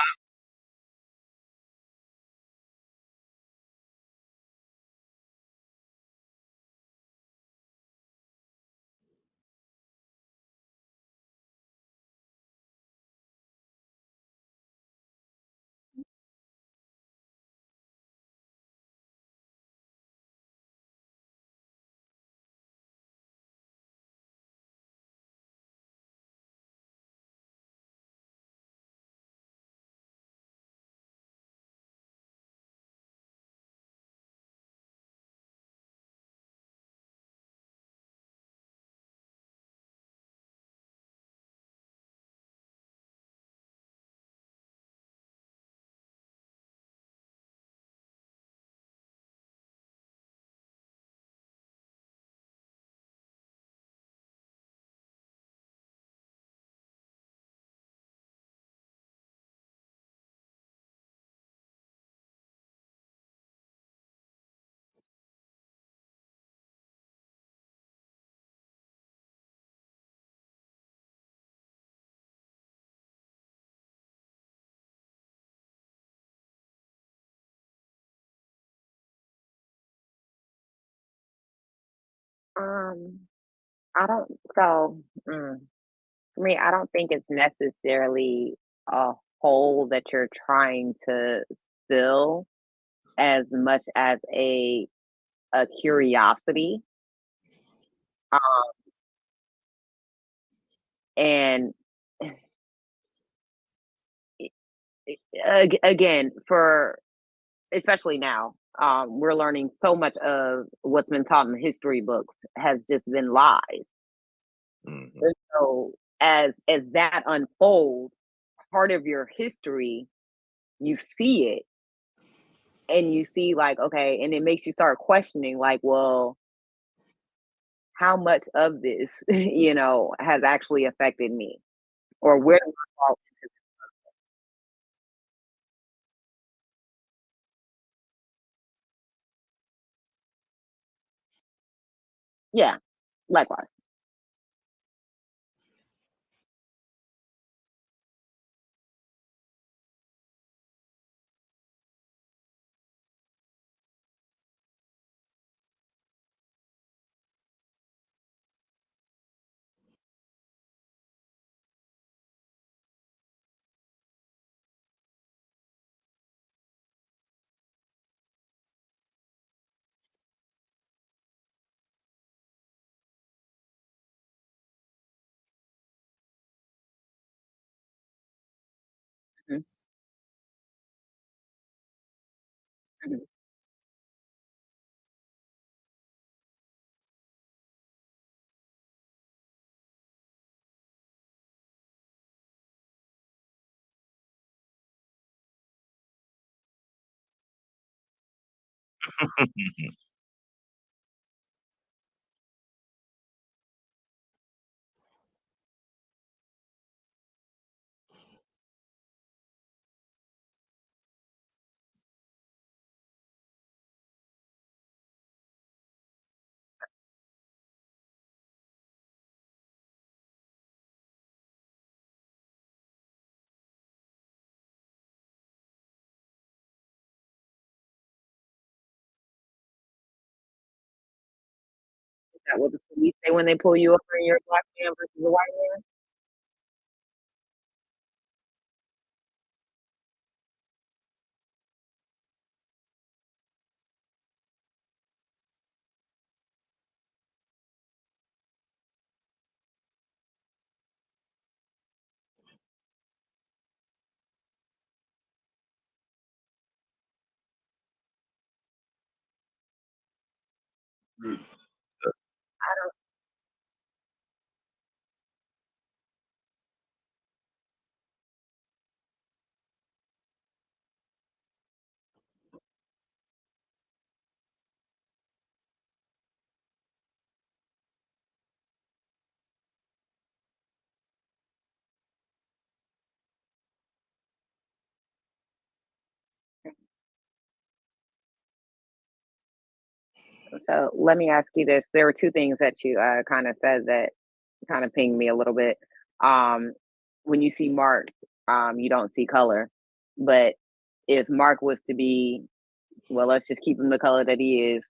I don't, so for me, I don't think it's necessarily a hole that you're trying to fill as much as a curiosity. And again, for especially now, we're learning so much of what's been taught in the history books has just been lies. Mhm. And so as that unfolds, part of your history, you see it, and you see like, okay, and it makes you start questioning like, well, how much of this, has actually affected me, or where do I fall? Yeah, likewise. Mhm, mhm. Is that what the police say when they pull you over and you're a black man versus a white man? I don't So let me ask you this. There were two things that you kind of said that kind of pinged me a little bit. Um, when you see Mark, you don't see color. But if Mark was to be, well, let's just keep him the color that he is,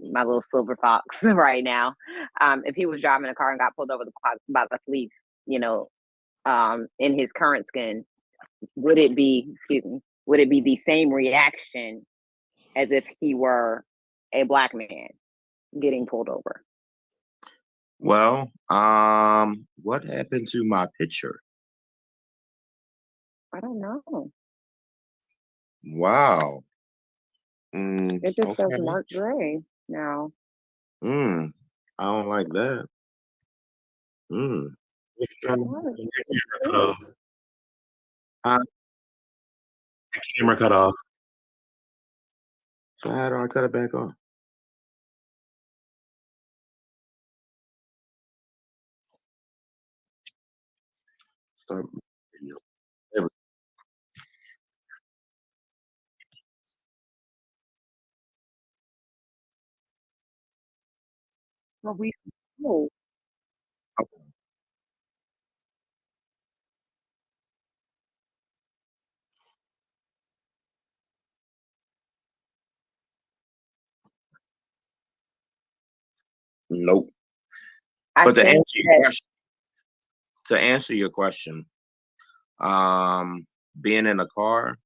my little silver fox right now. If he was driving a car and got pulled over by the police, you know, in his current skin, would it be, excuse me, would it be the same reaction as if he were a black man getting pulled over? Well, what happened to my picture? I don't know. Wow. It just says Okay. Mark Gray now. Mm, I don't like that. Mm. Your camera What? your It's camera cut weird. off. Uh, Your camera cut off. so how do I cut it back on? Start video. There we- Well, oh, Nope. I But think that to answer your question, um, being in a car,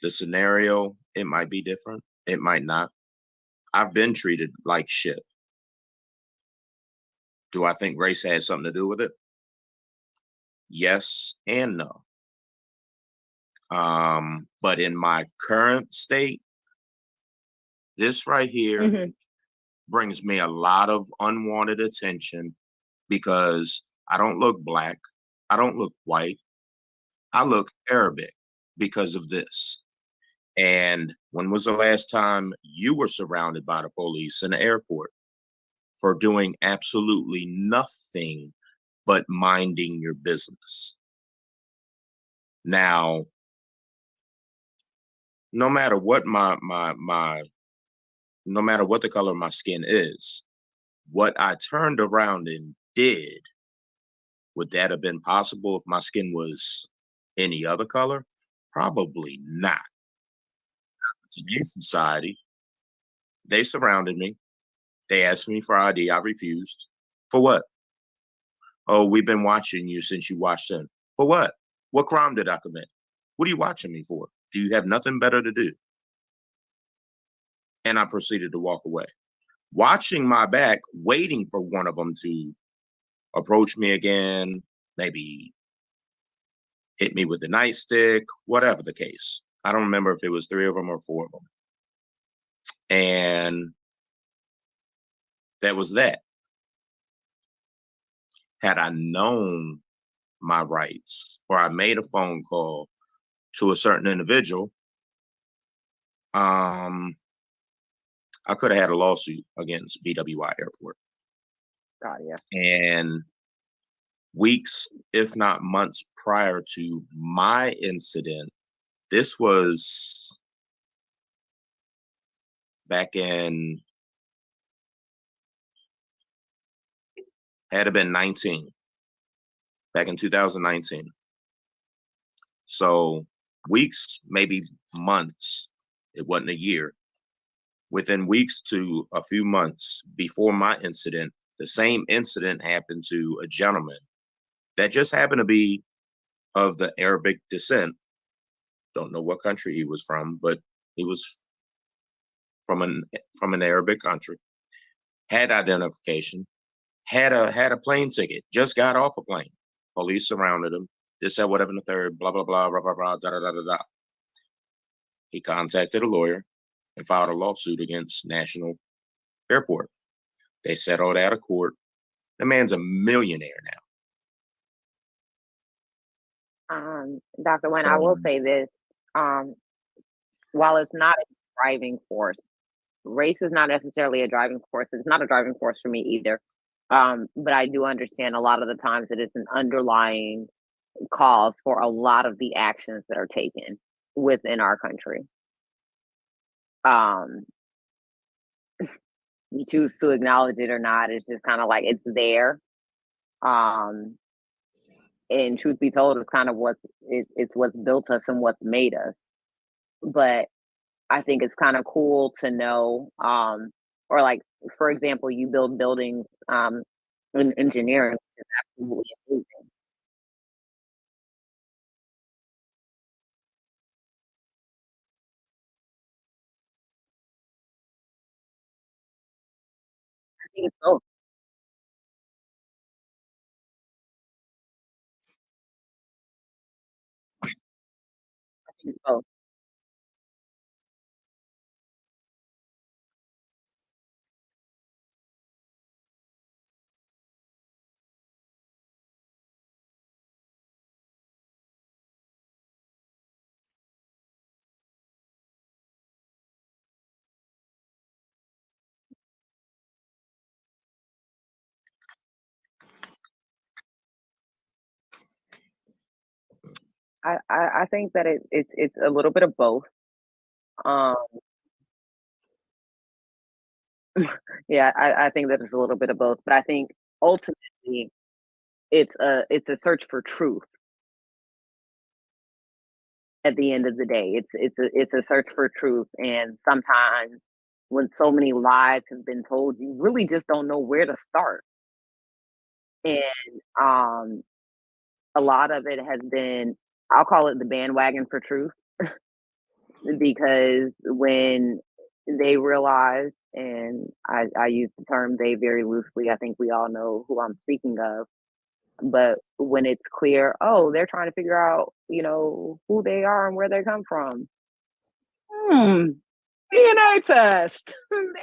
the scenario, it might be different. It might not. I've been treated like shit. Do I think race had something to do with it? Yes and no. But in my current state, this right here mhm, brings me a lot of unwanted attention because I don't look black. I don't look white. I look Arabic because of this. And when was the last time you were surrounded by the police in the airport for doing absolutely nothing but minding your business? Now, no matter what no matter what the color of my skin is, what I turned around and did, would that have been possible if my skin was any other color? Probably not. Today's society, they surrounded me. They asked me for ID. I refused. For what? Oh, we've been watching you since you watched in. For what? What crime did I commit? What are you watching me for? Do you have nothing better to do? And I proceeded to walk away, watching my back, waiting for one of them to approach me again, maybe hit me with a nightstick, whatever the case. I don't remember if it was 3 of them or 4 of them. And that was that. Had I known my rights, or I made a phone call to a certain individual, I could have had a lawsuit against BWI Airport. God, yeah. And weeks, if not months prior to my incident, this was back in, had it been 19, back in 2019. So weeks, maybe months, it wasn't a year. Within weeks to a few months before my incident, the same incident happened to a gentleman that just happened to be of the Arabic descent. Don't know what country he was from, but he was from an Arabic country. Had identification, had a plane ticket, just got off a plane. Police surrounded him. This, that, whatever, and the third, blah, blah, blah, blah, blah, blah, da, da, da, da, da. He contacted a lawyer and filed a lawsuit against National Airport. They settled out of court. The man's a millionaire now. Dr. Wren, I will say this. While it's not a driving force, race is not necessarily a driving force. It's not a driving force for me either. But I do understand a lot of the times it is an underlying cause for a lot of the actions that are taken within our country. You choose to acknowledge it or not, it's just kind of like it's there. And truth be told, it's kind of it's what's built us and what's made us. But I think it's kind of cool to know, or like, for example, you build buildings in engineering, which is absolutely amazing. I think it's both. I think it's both. I think that it's a little bit of both. Um, yeah, I think that it's a little bit of both, but I think ultimately it's a search for truth at the end of the day. It's a search for truth, and sometimes when so many lies have been told, you really just don't know where to start. And a lot of it has been, I'll call it the bandwagon for truth, because when they realized, and I use the term they very loosely, I think we all know who I'm speaking of, but when it's clear, oh, they're trying to figure out, who they are and where they come from. DNA test.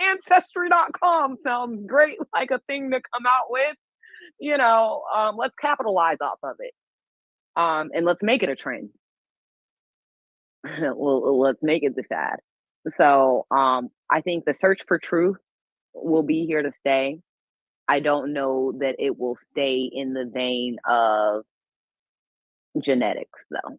Ancestry.com sounds great, like a thing to come out with. Let's capitalize off of it. And let's make it a trend. well, let's make it the fad. So I think the search for truth will be here to stay. I don't know that it will stay in the vein of genetics, though.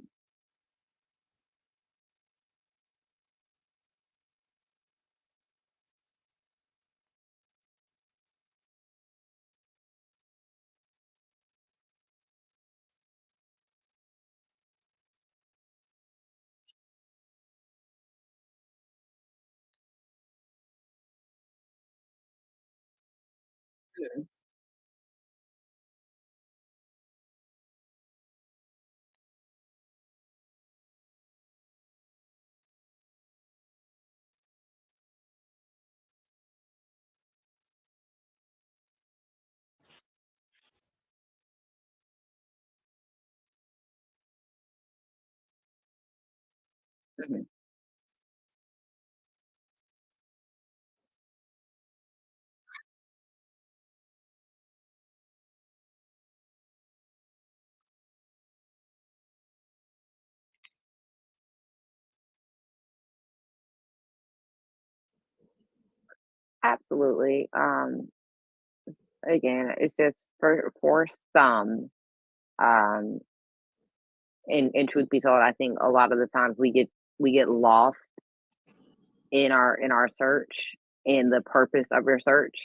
Mhm. Absolutely. Again, it's just for some, um, and truth be told, I think a lot of the times we get lost in our search and the purpose of your search.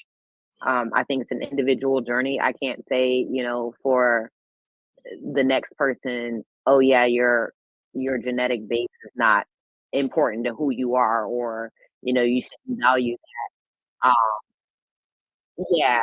I think it's an individual journey. I can't say, for the next person, oh yeah, your genetic base is not important to who you are, or you shouldn't value that. Yeah,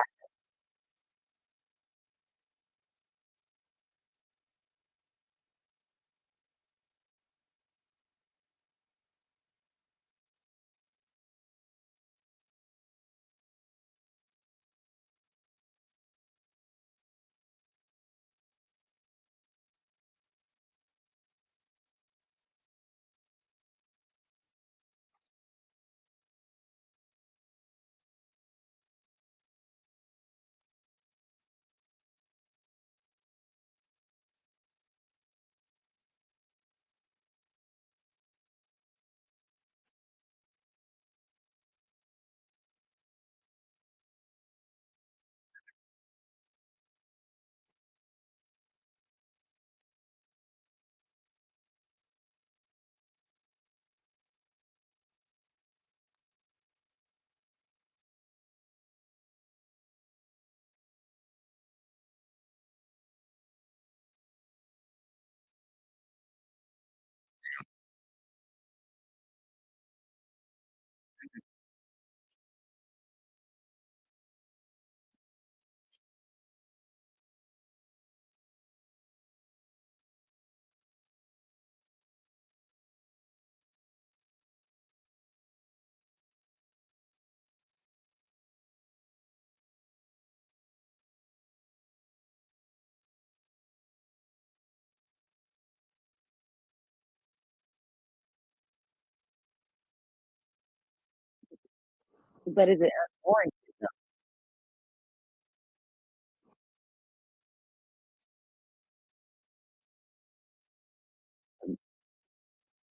but is it unwarranted?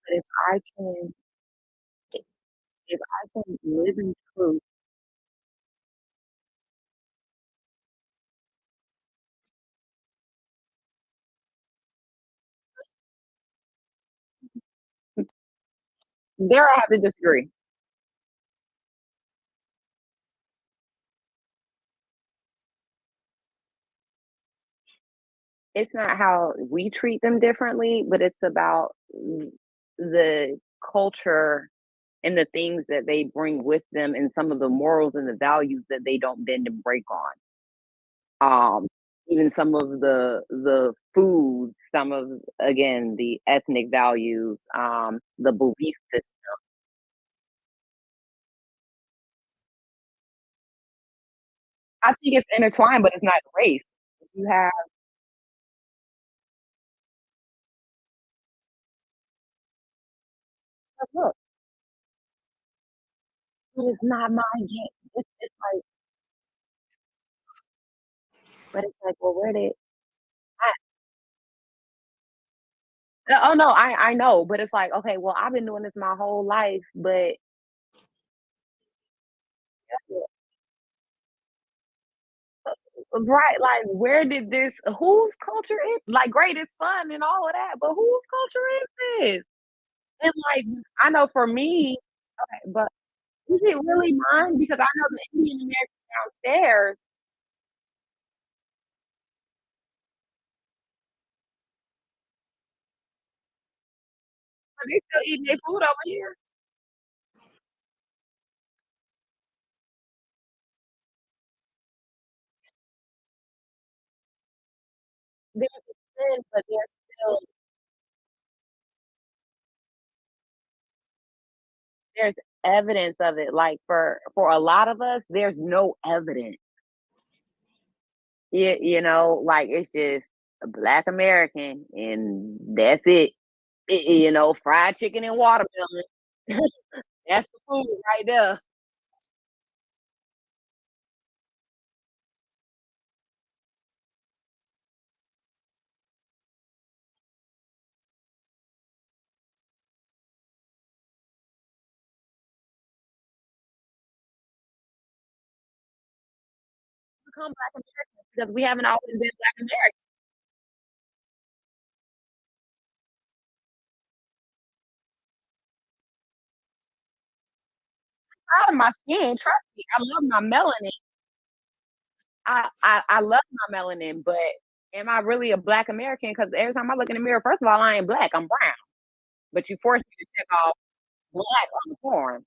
But if I can live in truth, there I have to disagree. It's not how we treat them differently, but it's about the culture and the things that they bring with them, and some of the morals and the values that they don't bend and break on. Even some of the foods, some of, again, the ethnic values, the belief system. I think it's intertwined, but it's not race. You have look, it is not my game. It's like, but it's like, well, where did I Oh no, I know, but it's like, okay, well, I've been doing this my whole life, but right, like where did this whose culture is like great, it's fun and all of that, but whose culture is this? And like I know for me, okay, but is it really mine? Because I know the Indian American downstairs, but they still eating their food over here. There's a trend, but there's evidence of it. Like for a lot of us, there's no evidence. You know, like it's just a black American and that's it. You know, fried chicken and watermelon. That's the food right there. Become black Americans because we haven't always been black Americans. Proud of my skin, trust me. I love my melanin. I love my melanin, but am I really a black American? Because every time I look in the mirror, first of all, I ain't black, I'm brown. But you force me to check off black on the form,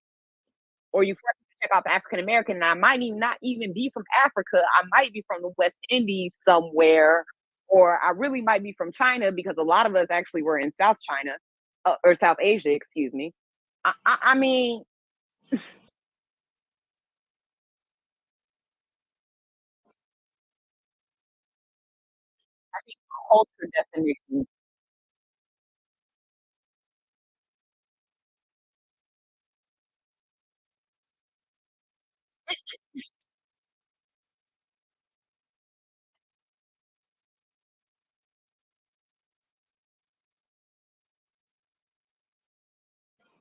or you force me to check off African American, and I might even not even be from Africa. I might be from the West Indies somewhere, or I really might be from China because a lot of us actually were in South China or South Asia, excuse me. I mean, I think culture definition.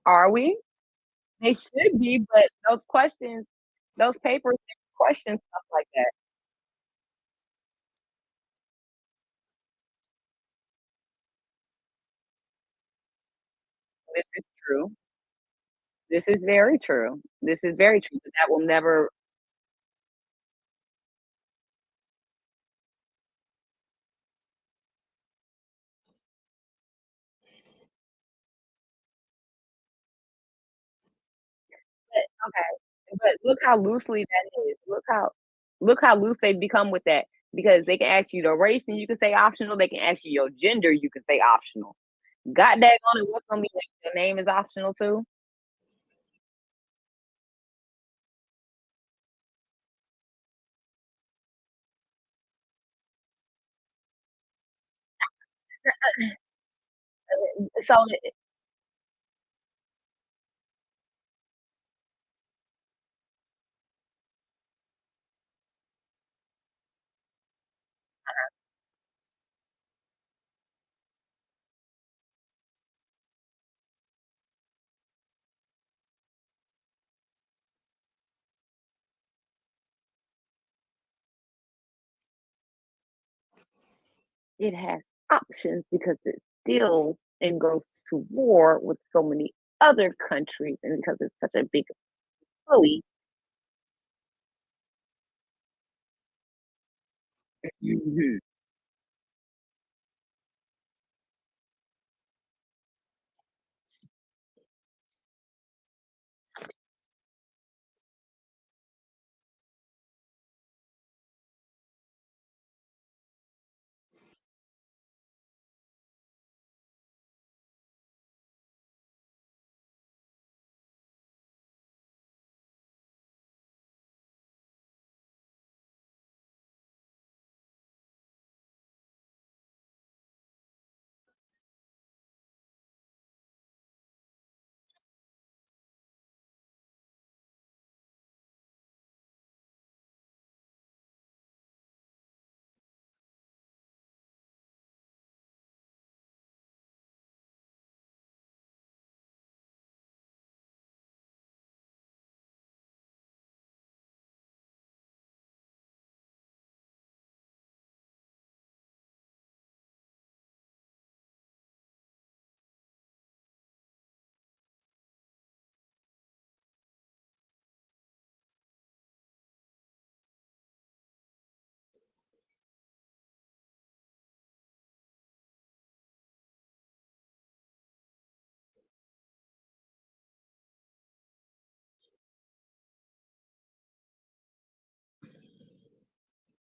Are we? They should be, but those questions, those papers question stuff like that. This is true. This is very true. This is very true, but that will never but okay, but look how loosely that is. Look how loose they've become with that because they can ask you the race and you can say optional, they can ask you your gender, you can say optional. God daggone it, what's gonna be next? Your name is optional too? So it has options because it steals and goes to war with so many other countries and because it's such a big bully. Mhm.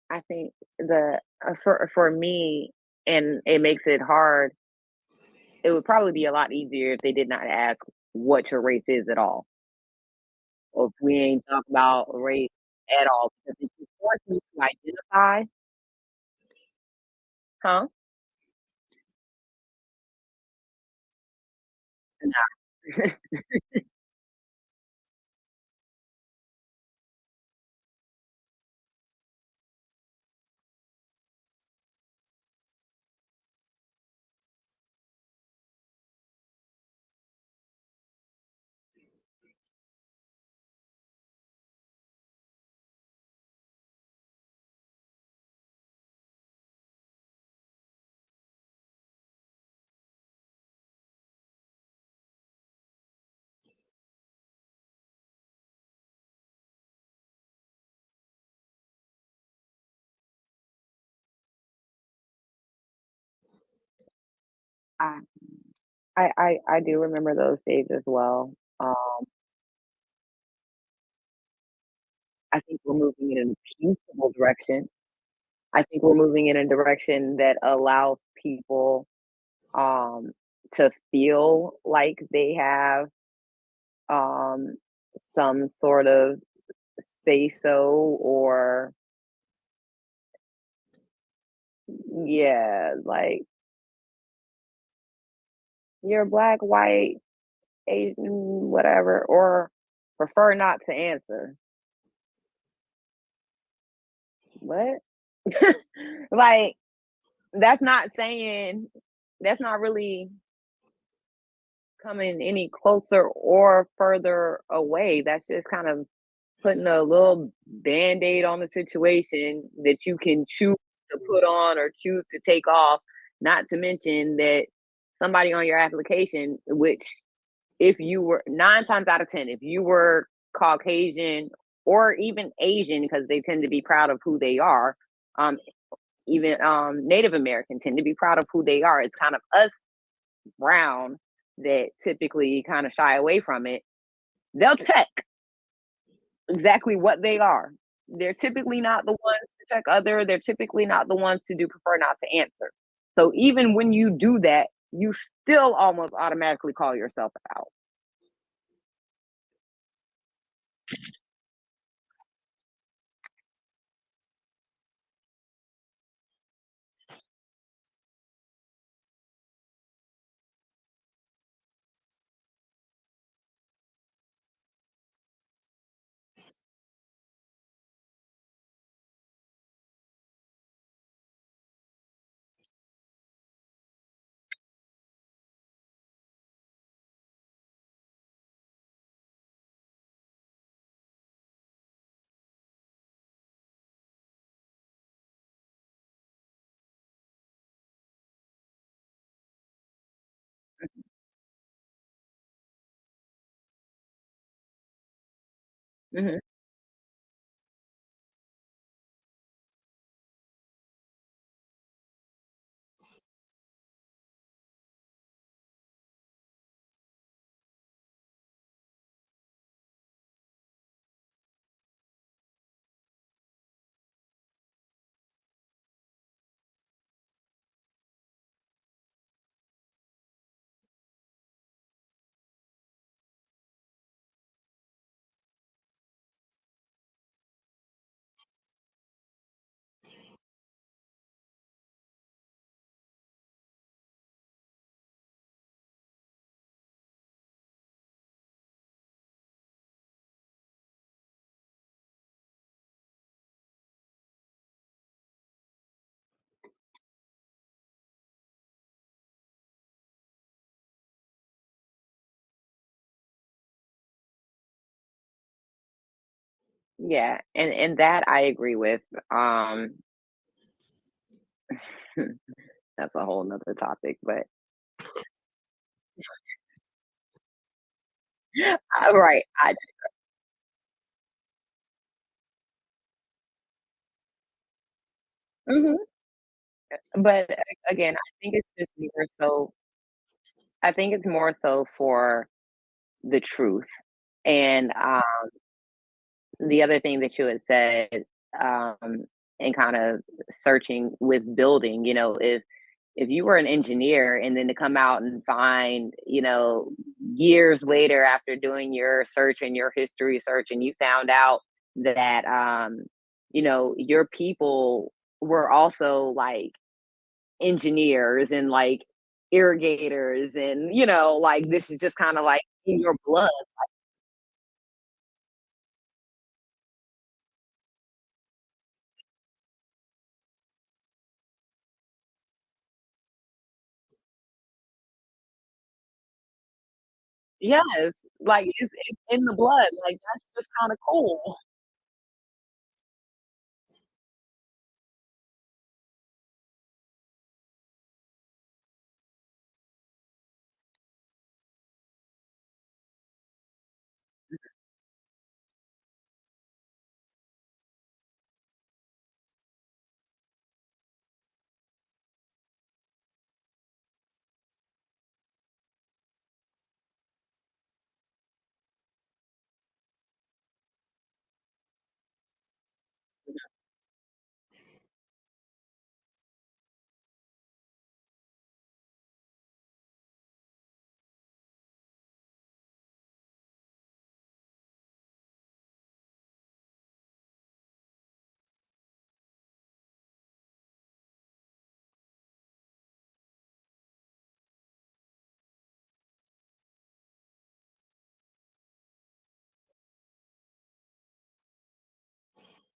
I think for me, and it makes it hard. It would probably be a lot easier if they did not ask what your race is at all, or if we ain't talk about race at all, because if you force me to identify, huh? Nah. I, I do remember those days as well. I think we're moving in a peaceful direction. I think we're moving in a direction that allows people um, to feel like they have um, some sort of say so, or yeah, like you're black, white, Asian, whatever, or prefer not to answer. What? Like, that's not saying, that's not really coming any closer or further away. That's just kind of putting a little band-aid on the situation that you can choose to put on or choose to take off. Not to mention that somebody on your application, which if you were 9 times out of 10, if you were Caucasian or even Asian, because they tend to be proud of who they are, um, even Native American tend to be proud of who they are. It's kind of us brown that typically kind of shy away from it. They'll check exactly what they are. They're typically not the ones to check other. They're typically not the ones to do prefer not to answer. So even when you do that, you still almost automatically call yourself out. Mhm. Yeah, and that I agree with. Um, that's a whole nother topic, but right. Mhm. But again, I think it's just more so. I think it's more so for the truth. And the other thing that you had said, um, and kind of searching with building, if you were an engineer and then to come out and find, years later after doing your search and your history search, and you found out that, your people were also like engineers and like irrigators and, like this is just kind of like in your blood. Yes, like it's in the blood. Like that's just kind of cool.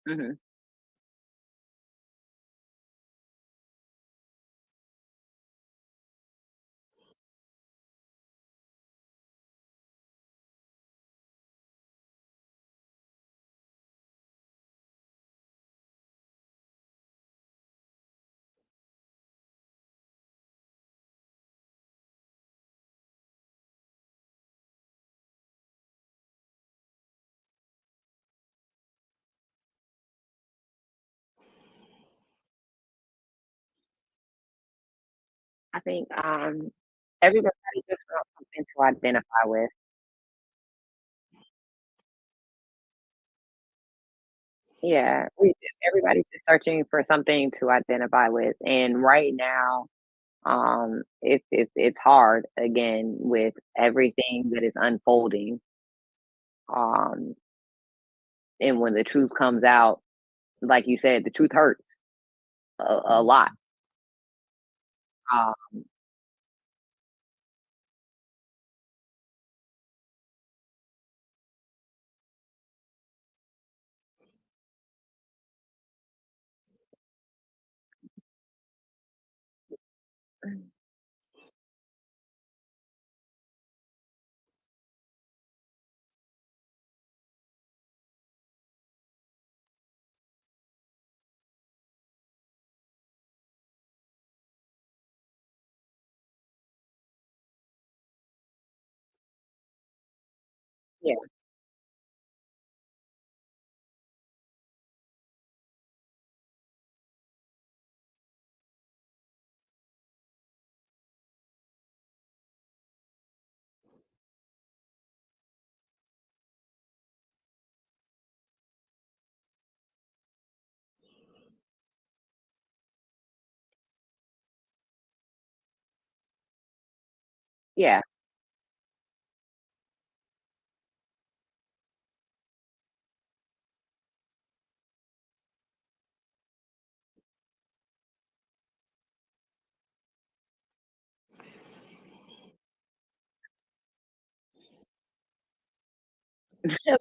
Mhm, I think, everybody just wants something to identify with. Yeah, everybody's just searching for something to identify with, and right now, it's hard again with everything that is unfolding, um, and when the truth comes out, like you said, the truth hurts a lot. Um, yeah, yeah,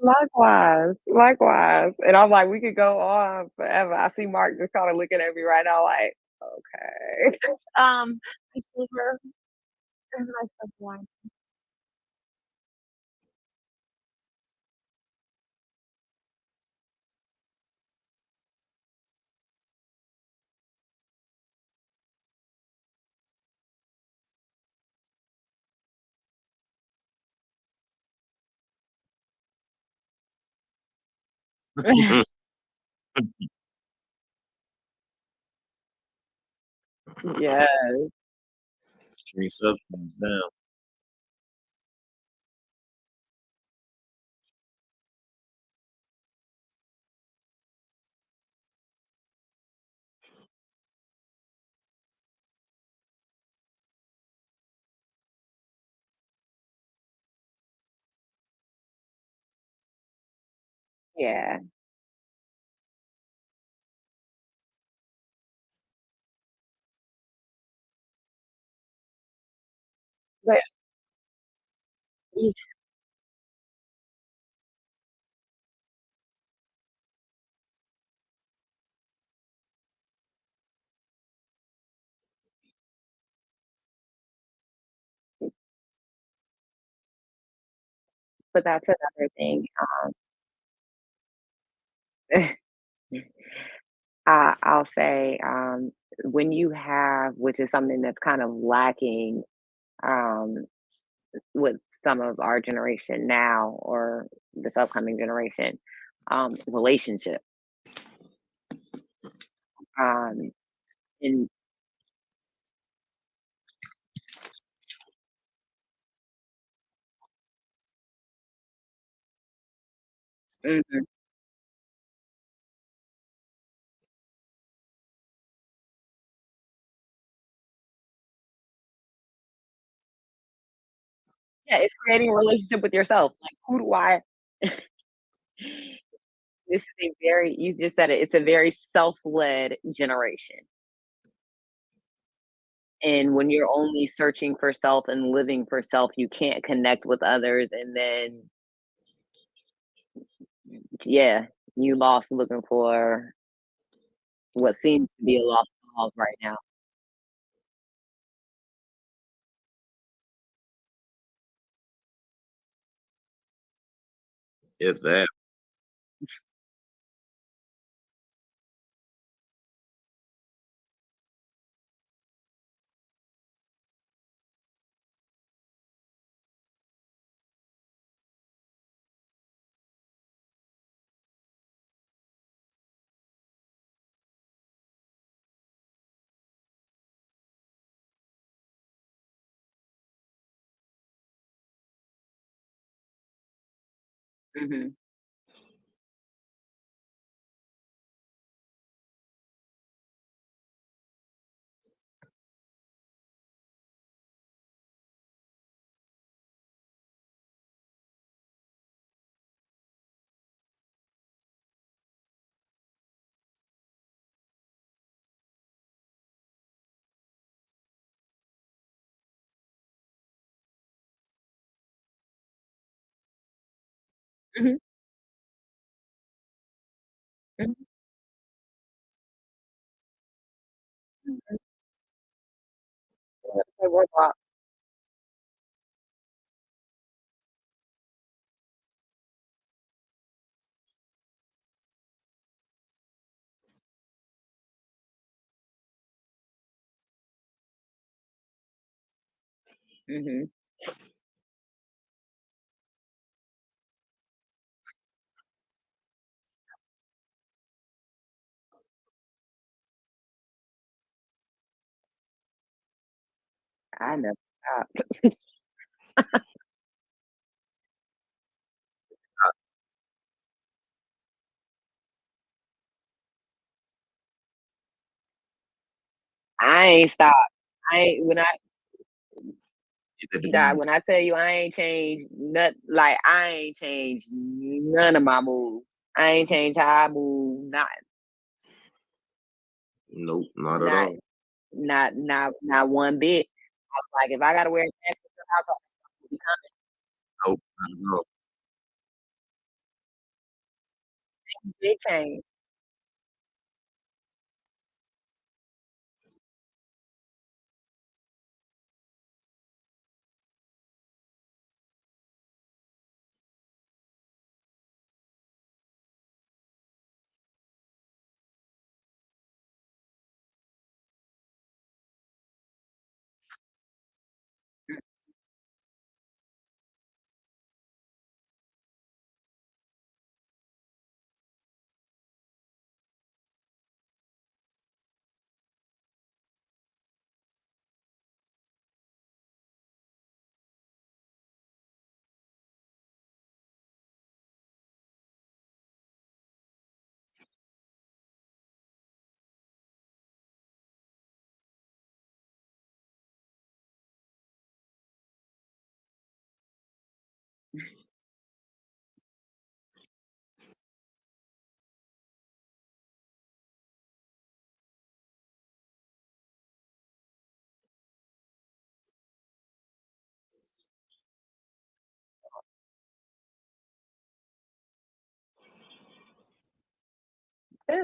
likewise, likewise, and I'm like, we could go on forever. I see Mark just kinda looking at me right now like, "Okay." Thanks for nice talking. Yeah. Street substance now. Yeah. But yeah, but that's another thing. I'll say, when you have, which is something that's kind of lacking, um, with some of our generation now or this upcoming generation, relationship. Um, and mhm. Yeah, it's creating a relationship with yourself. Like, who do I? This is a very, you just said it. It's a very self-led generation. And when you're only searching for self and living for self, you can't connect with others. And then, yeah, you lost looking for what seems to be a lost cause right now. If that. Hmm. Hmm. Hmm. Hmm. I never stopped. I ain't stopped. I ain't when I God, when I tell you I ain't changed not like I ain't changed none of my moves. I ain't changed how I move, Nope, not at not all. not one bit. I was like, if I gotta wear a jacket to the house, I'll be Nope, not at all. big change.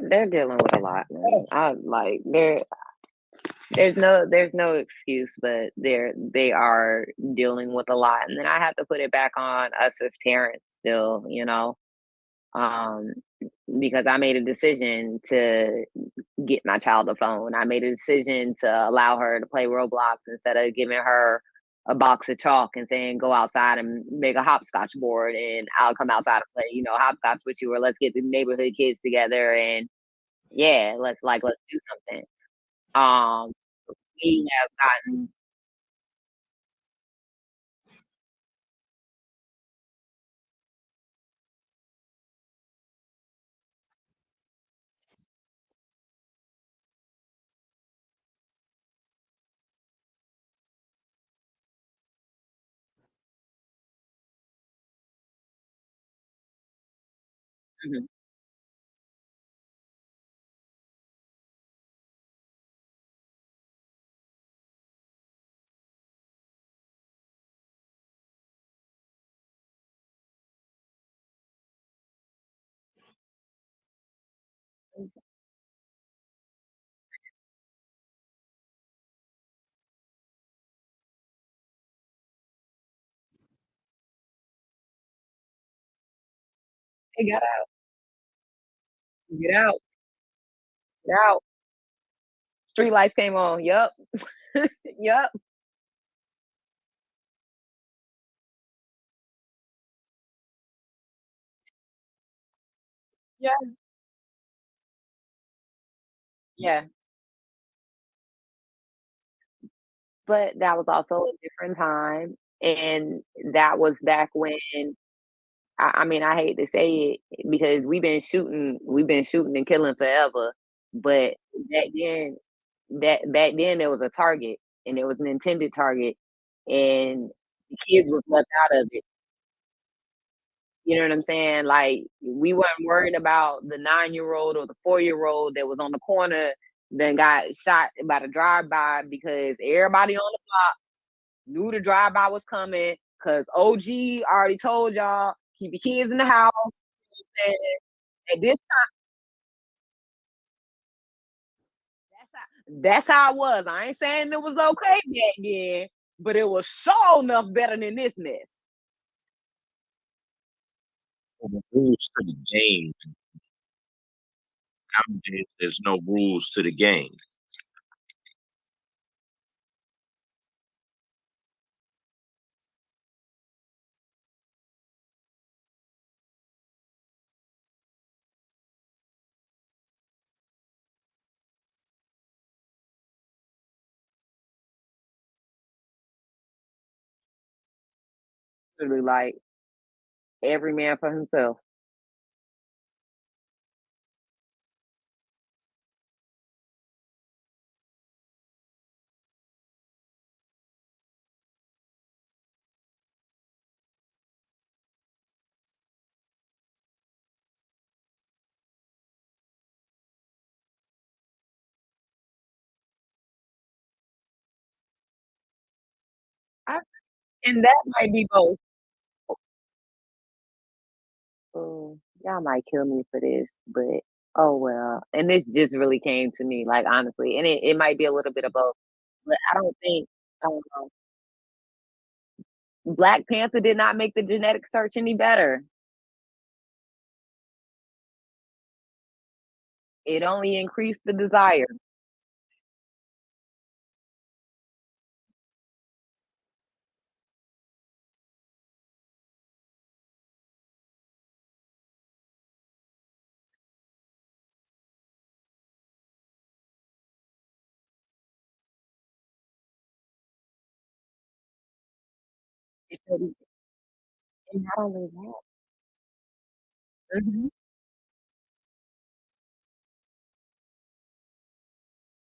They're dealing with a lot, man. I like there's no excuse, but they are dealing with a lot, and then I have to put it back on us as parents still, um, because I made a decision to get my child a phone. I made a decision to allow her to play Roblox instead of giving her a box of chalk and saying go outside and make a hopscotch board and I'll come outside and play, hopscotch with you, or let's get the neighborhood kids together and yeah, let's do something. Um, we have gotten mhm, hey, get out, get out. Street life came on. Yup. Yup. Yeah. Yeah. But that was also a different time. And that was back when I mean, I hate to say it because we've been shooting and killing forever. But back then, back then there was a target and there was an intended target, and the kids was left out of it. You know what I'm saying? Like we weren't worried about the 9-year-old or the 4-year-old that was on the corner then got shot by the drive-by because everybody on the block knew the drive-by was coming because OG already told y'all keep your kids in the house. And at this that's how it was. I ain't saying it was okay back then, but it was sure enough better than this mess. The rules to the game. Nowadays, there's no rules to the game. Literally, like every man for himself. I, and that might be both. Y'all might kill me for this, but oh well. And this just really came to me, like honestly, and it might be a little bit of both. But I don't think um, Black Panther did not make the genetic search any better. It only increased the desire. It shouldn't- and not only that, mhm,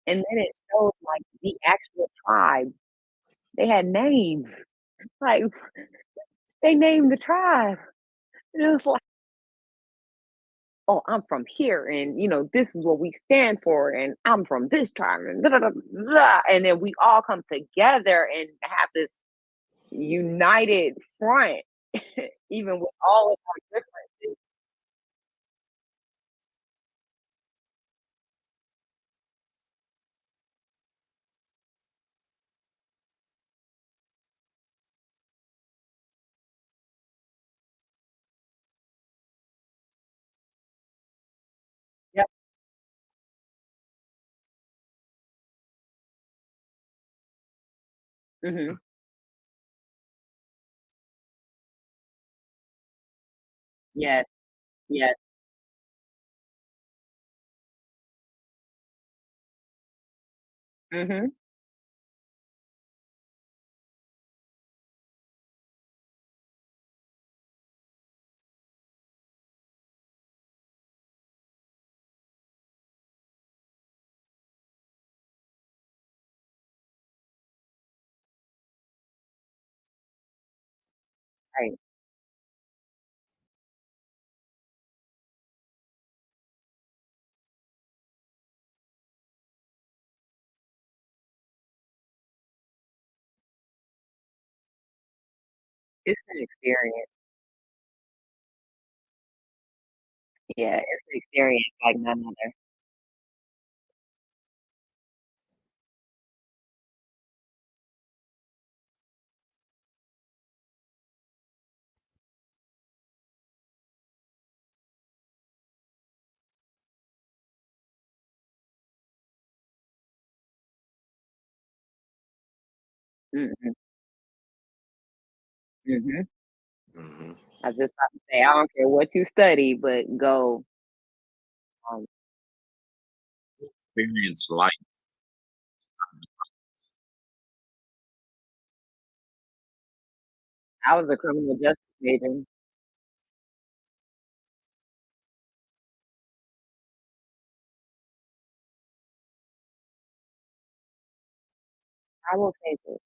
and then it showed like the actual tribe. They had names. Like they named the tribe. And it was like, oh, I'm from here, and this is what we stand for, and I'm from this tribe, and da, da, da, da. And then we all come together and have this united front, even with all of our differences. Mm-hmm. Yes. Yes. Mm-hmm. Right. It's an experience. Yeah, it's an experience like none other. Mm-hmm. Mm-hmm. Hmm. I was just about to say, I don't care what you study, but go. Um, Experience life. I was a criminal justice major. I will take it.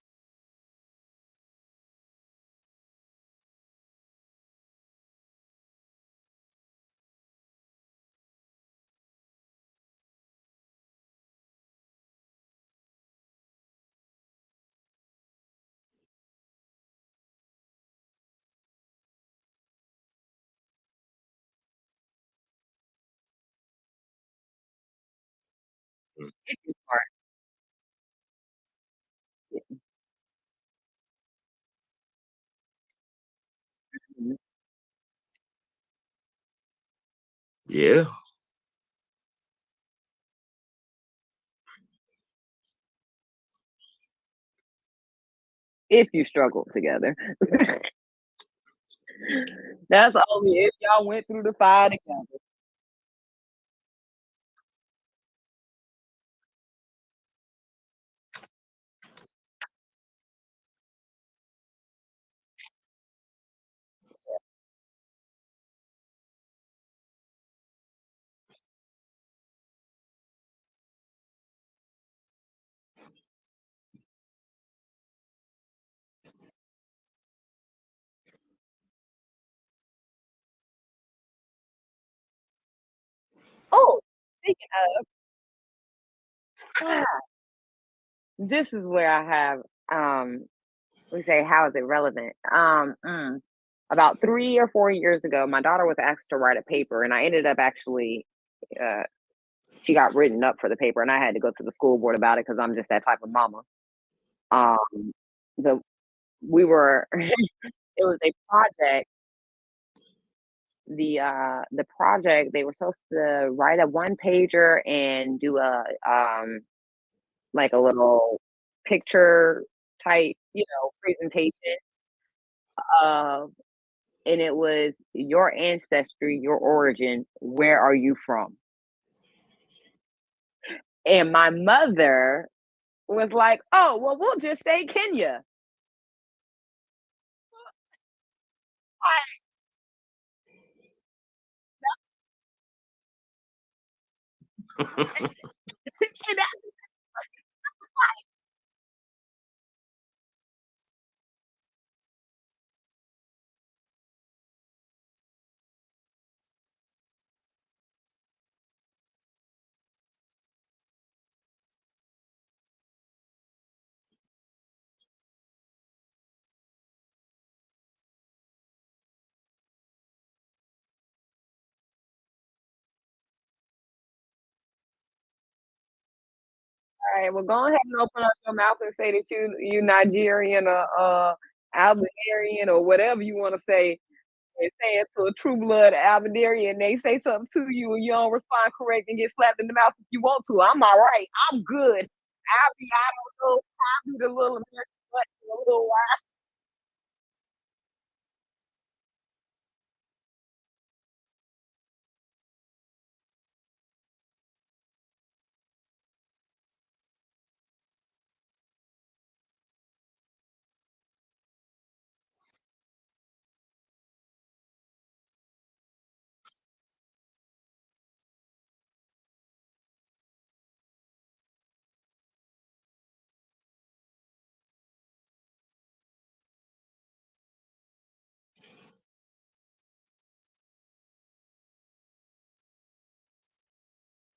If you smart. Mhm. Yeah. If you struggle together. That's only if y'all went through the fire together. Oh, speaking of, this is where I have we say how is it relevant? About 3 or 4 years ago, my daughter was asked to write a paper, and I ended up actually uh, she got written up for the paper, and I had to go to the school board about it because I'm just that type of mama. Um, the we were it was a project. The project they were supposed to write a one pager and do a like a little picture type, presentation of, and it was your ancestry, your origin, where are you from? And my mother was like, "Oh, well, we'll just say Kenya." And all right, well, go ahead and open up your mouth and say that you Nigerian or Albanian or whatever you want to say, and say it to a true blood Albanian. They say something to you and you don't respond correct and get slapped in the mouth if you want to. I'm all right. I'm good. I'll be, I don't know, probably the little American butt little while.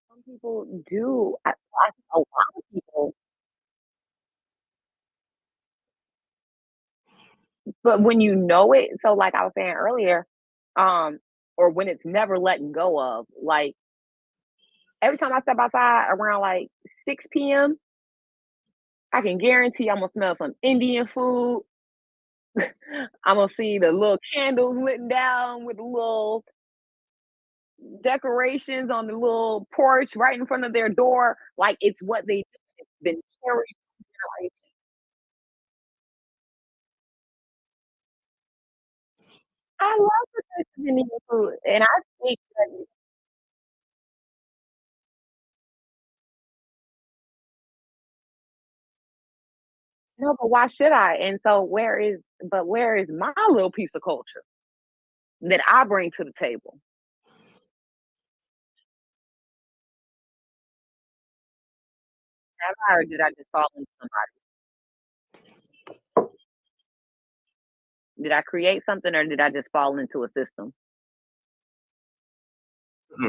Some people do. A lot of people, but when you know it, so like I was saying earlier, um, or when it's never letting go of, like every time I step outside around like 6 p.m., I can guarantee I'm gonna smell some Indian food. I'm gonna see the little candles lit down with the little decorations on the little porch right in front of their door. Like it's what they do. It's been carried from generation. I love the taste of Indian food, and I think that no, but why should I? And so where is my little piece of culture that I bring to the table? Have I, or did I just fall into somebody? Did I create something, or did I just fall into a system? Hmm.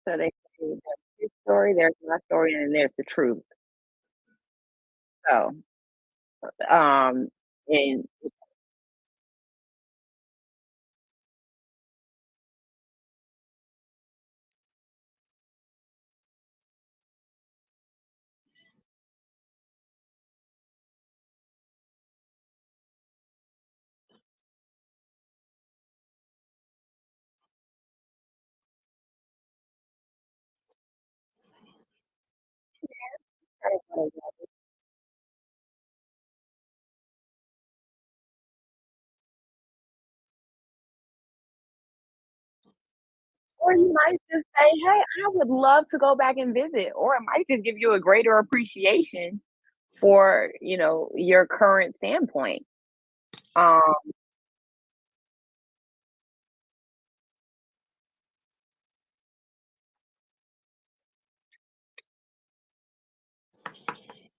So they say there's his story, there's my story, and then there's the truth. So, um, and or you might just say, "Hey, I would love to go back and visit," or it might just give you a greater appreciation for your current standpoint. Um,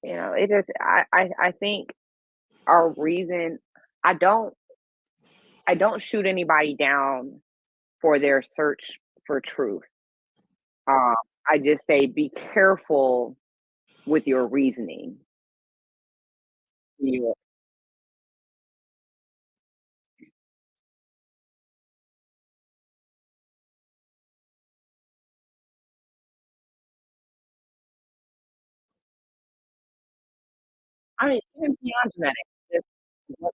it just I think our reason I don't I don't shoot anybody down for their search for truth. Um, I just say be careful with your reasoning. You I mean, even beyond genetics, just what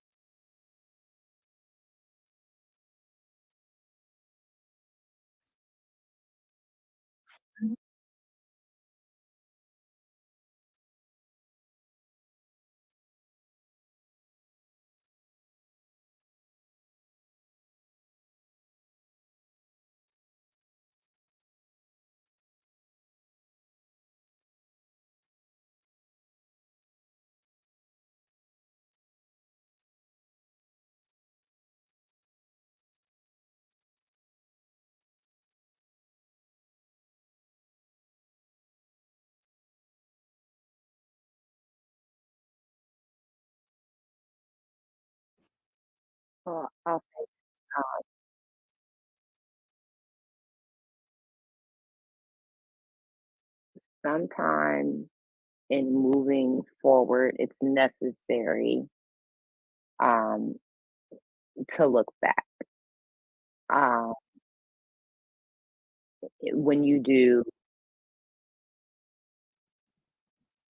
I'll say, sometimes in moving forward, it's necessary um, to look back. Um, when you do,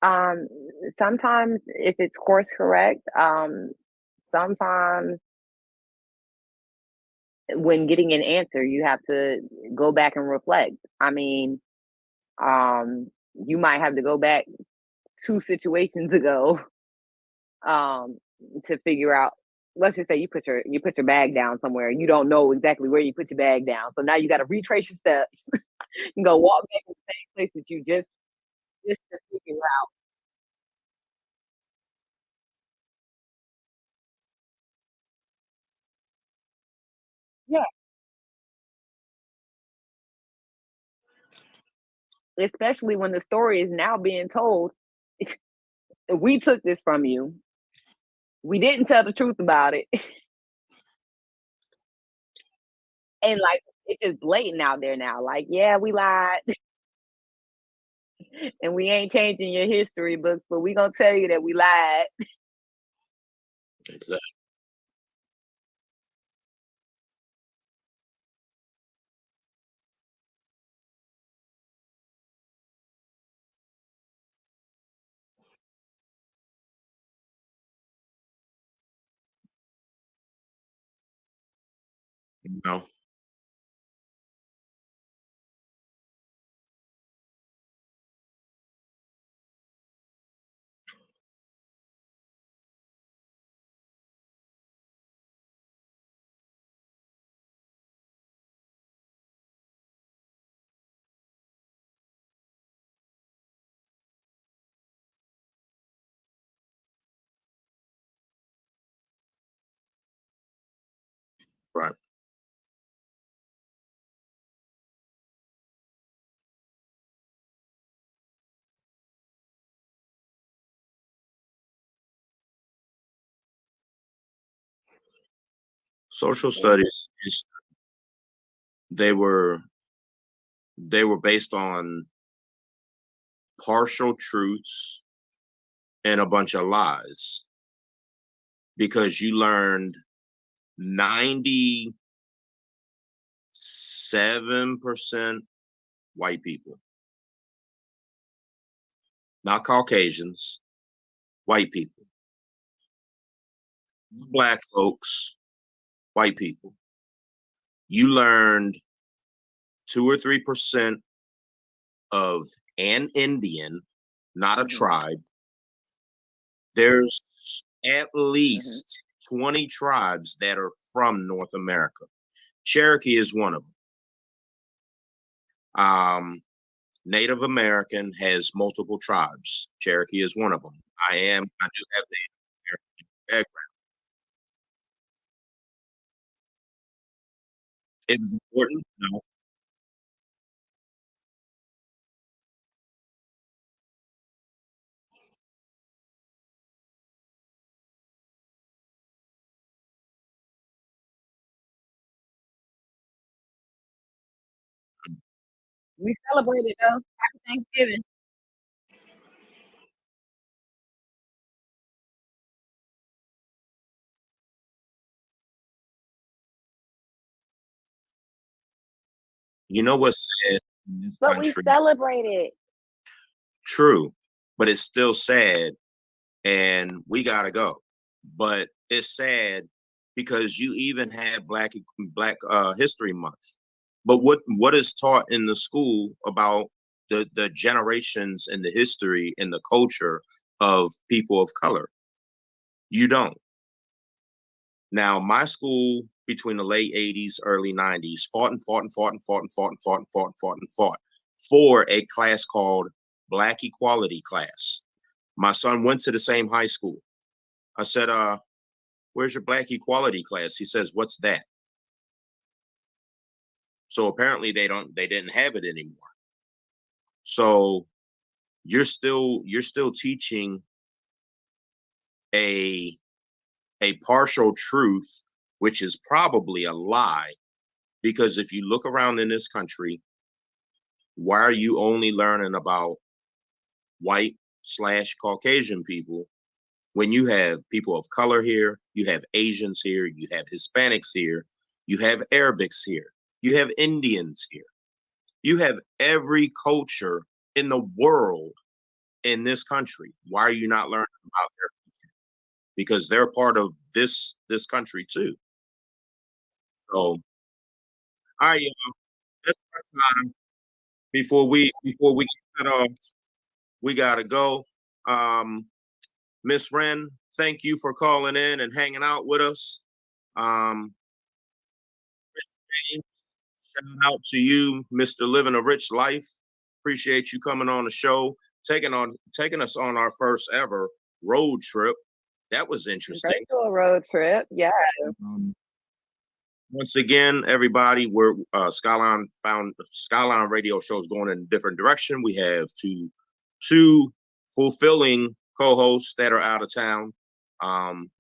um, sometimes if it's course correct, sometimes when getting an answer, you have to go back and reflect. I mean, you might have to go back two situations ago um, to figure out. Let's just say you put your bag down somewhere. You don't know exactly where you put your bag down, so now you got to retrace your steps and go walk back in the same place that you just to figure out. Yeah, especially when the story is now being told. We took this from you. We didn't tell the truth about it, and like it's just blatant out there now. Like, yeah, we lied, and we ain't changing your history books, but we gonna tell you that we lied. Exactly. You know, right. Social Yeah. studies is they were they were based on partial truths and a bunch of lies because you learned 97% white people, not Caucasians, white people, black folks, white people. You learned 2 or 3% of an Indian, not a Mhm. tribe. There's at Mhm. least 20 tribes that are from North America. Cherokee is one of them. Native American has multiple tribes. Cherokee is one of them. I do have Native American background. It is important. No, We celebrated though. Happy Thanksgiving. you know what's sad in this But we country? celebrated. True, but it's still sad, and we gotta go. But it's sad because you even had Black History Month. But what is taught in the school about the generations and the history and the culture of people of color? You don't. Now, my school between the late 80s, early 90s fought and fought and fought and fought and fought and fought and fought and fought and fought for a class called Black Equality class. My son went to the same high school. I said, where's your Black Equality class? He says, what's that? So apparently they didn't have it anymore. So you're still teaching a a partial truth which is probably a lie, because if you look around in this country, why are you only learning about white/Caucasian people when you have people of color here, you have Asians here, you have Hispanics here, you have Arabics here, you have Indians here, you have every culture in the world in this country? Why are you not learning about their culture? Because they're part of this country too. So, all right, y'all, that's our time. Before we get cut off, we gotta go. Miss Wren, thank you for calling in and hanging out with us. Shout out to you, Mr. Living a Rich Life. Appreciate you coming on the show, taking us on our first ever road trip. That was interesting. Virtual road trip, yeah. Once again, everybody, we're Skylyne Radio shows going in a different direction. We have two fulfilling co-hosts that are out of town.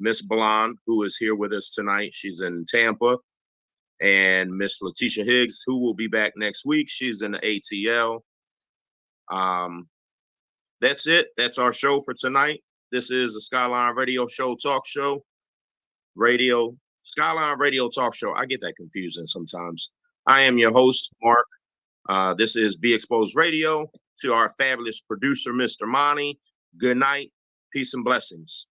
Miss Bilan, who is here with us tonight, she's in Tampa, and Miss LaTesha Higgs, who will be back next week. She's in the ATL. That's it. That's our show for tonight. This is a Skylyne Radio Show talk show. Skylyne Radio Talk Show. I get that confusing sometimes. I am your host, Mark. This is Be Exposed Radio. To our fabulous producer, Mr. Monty, good night, peace and blessings.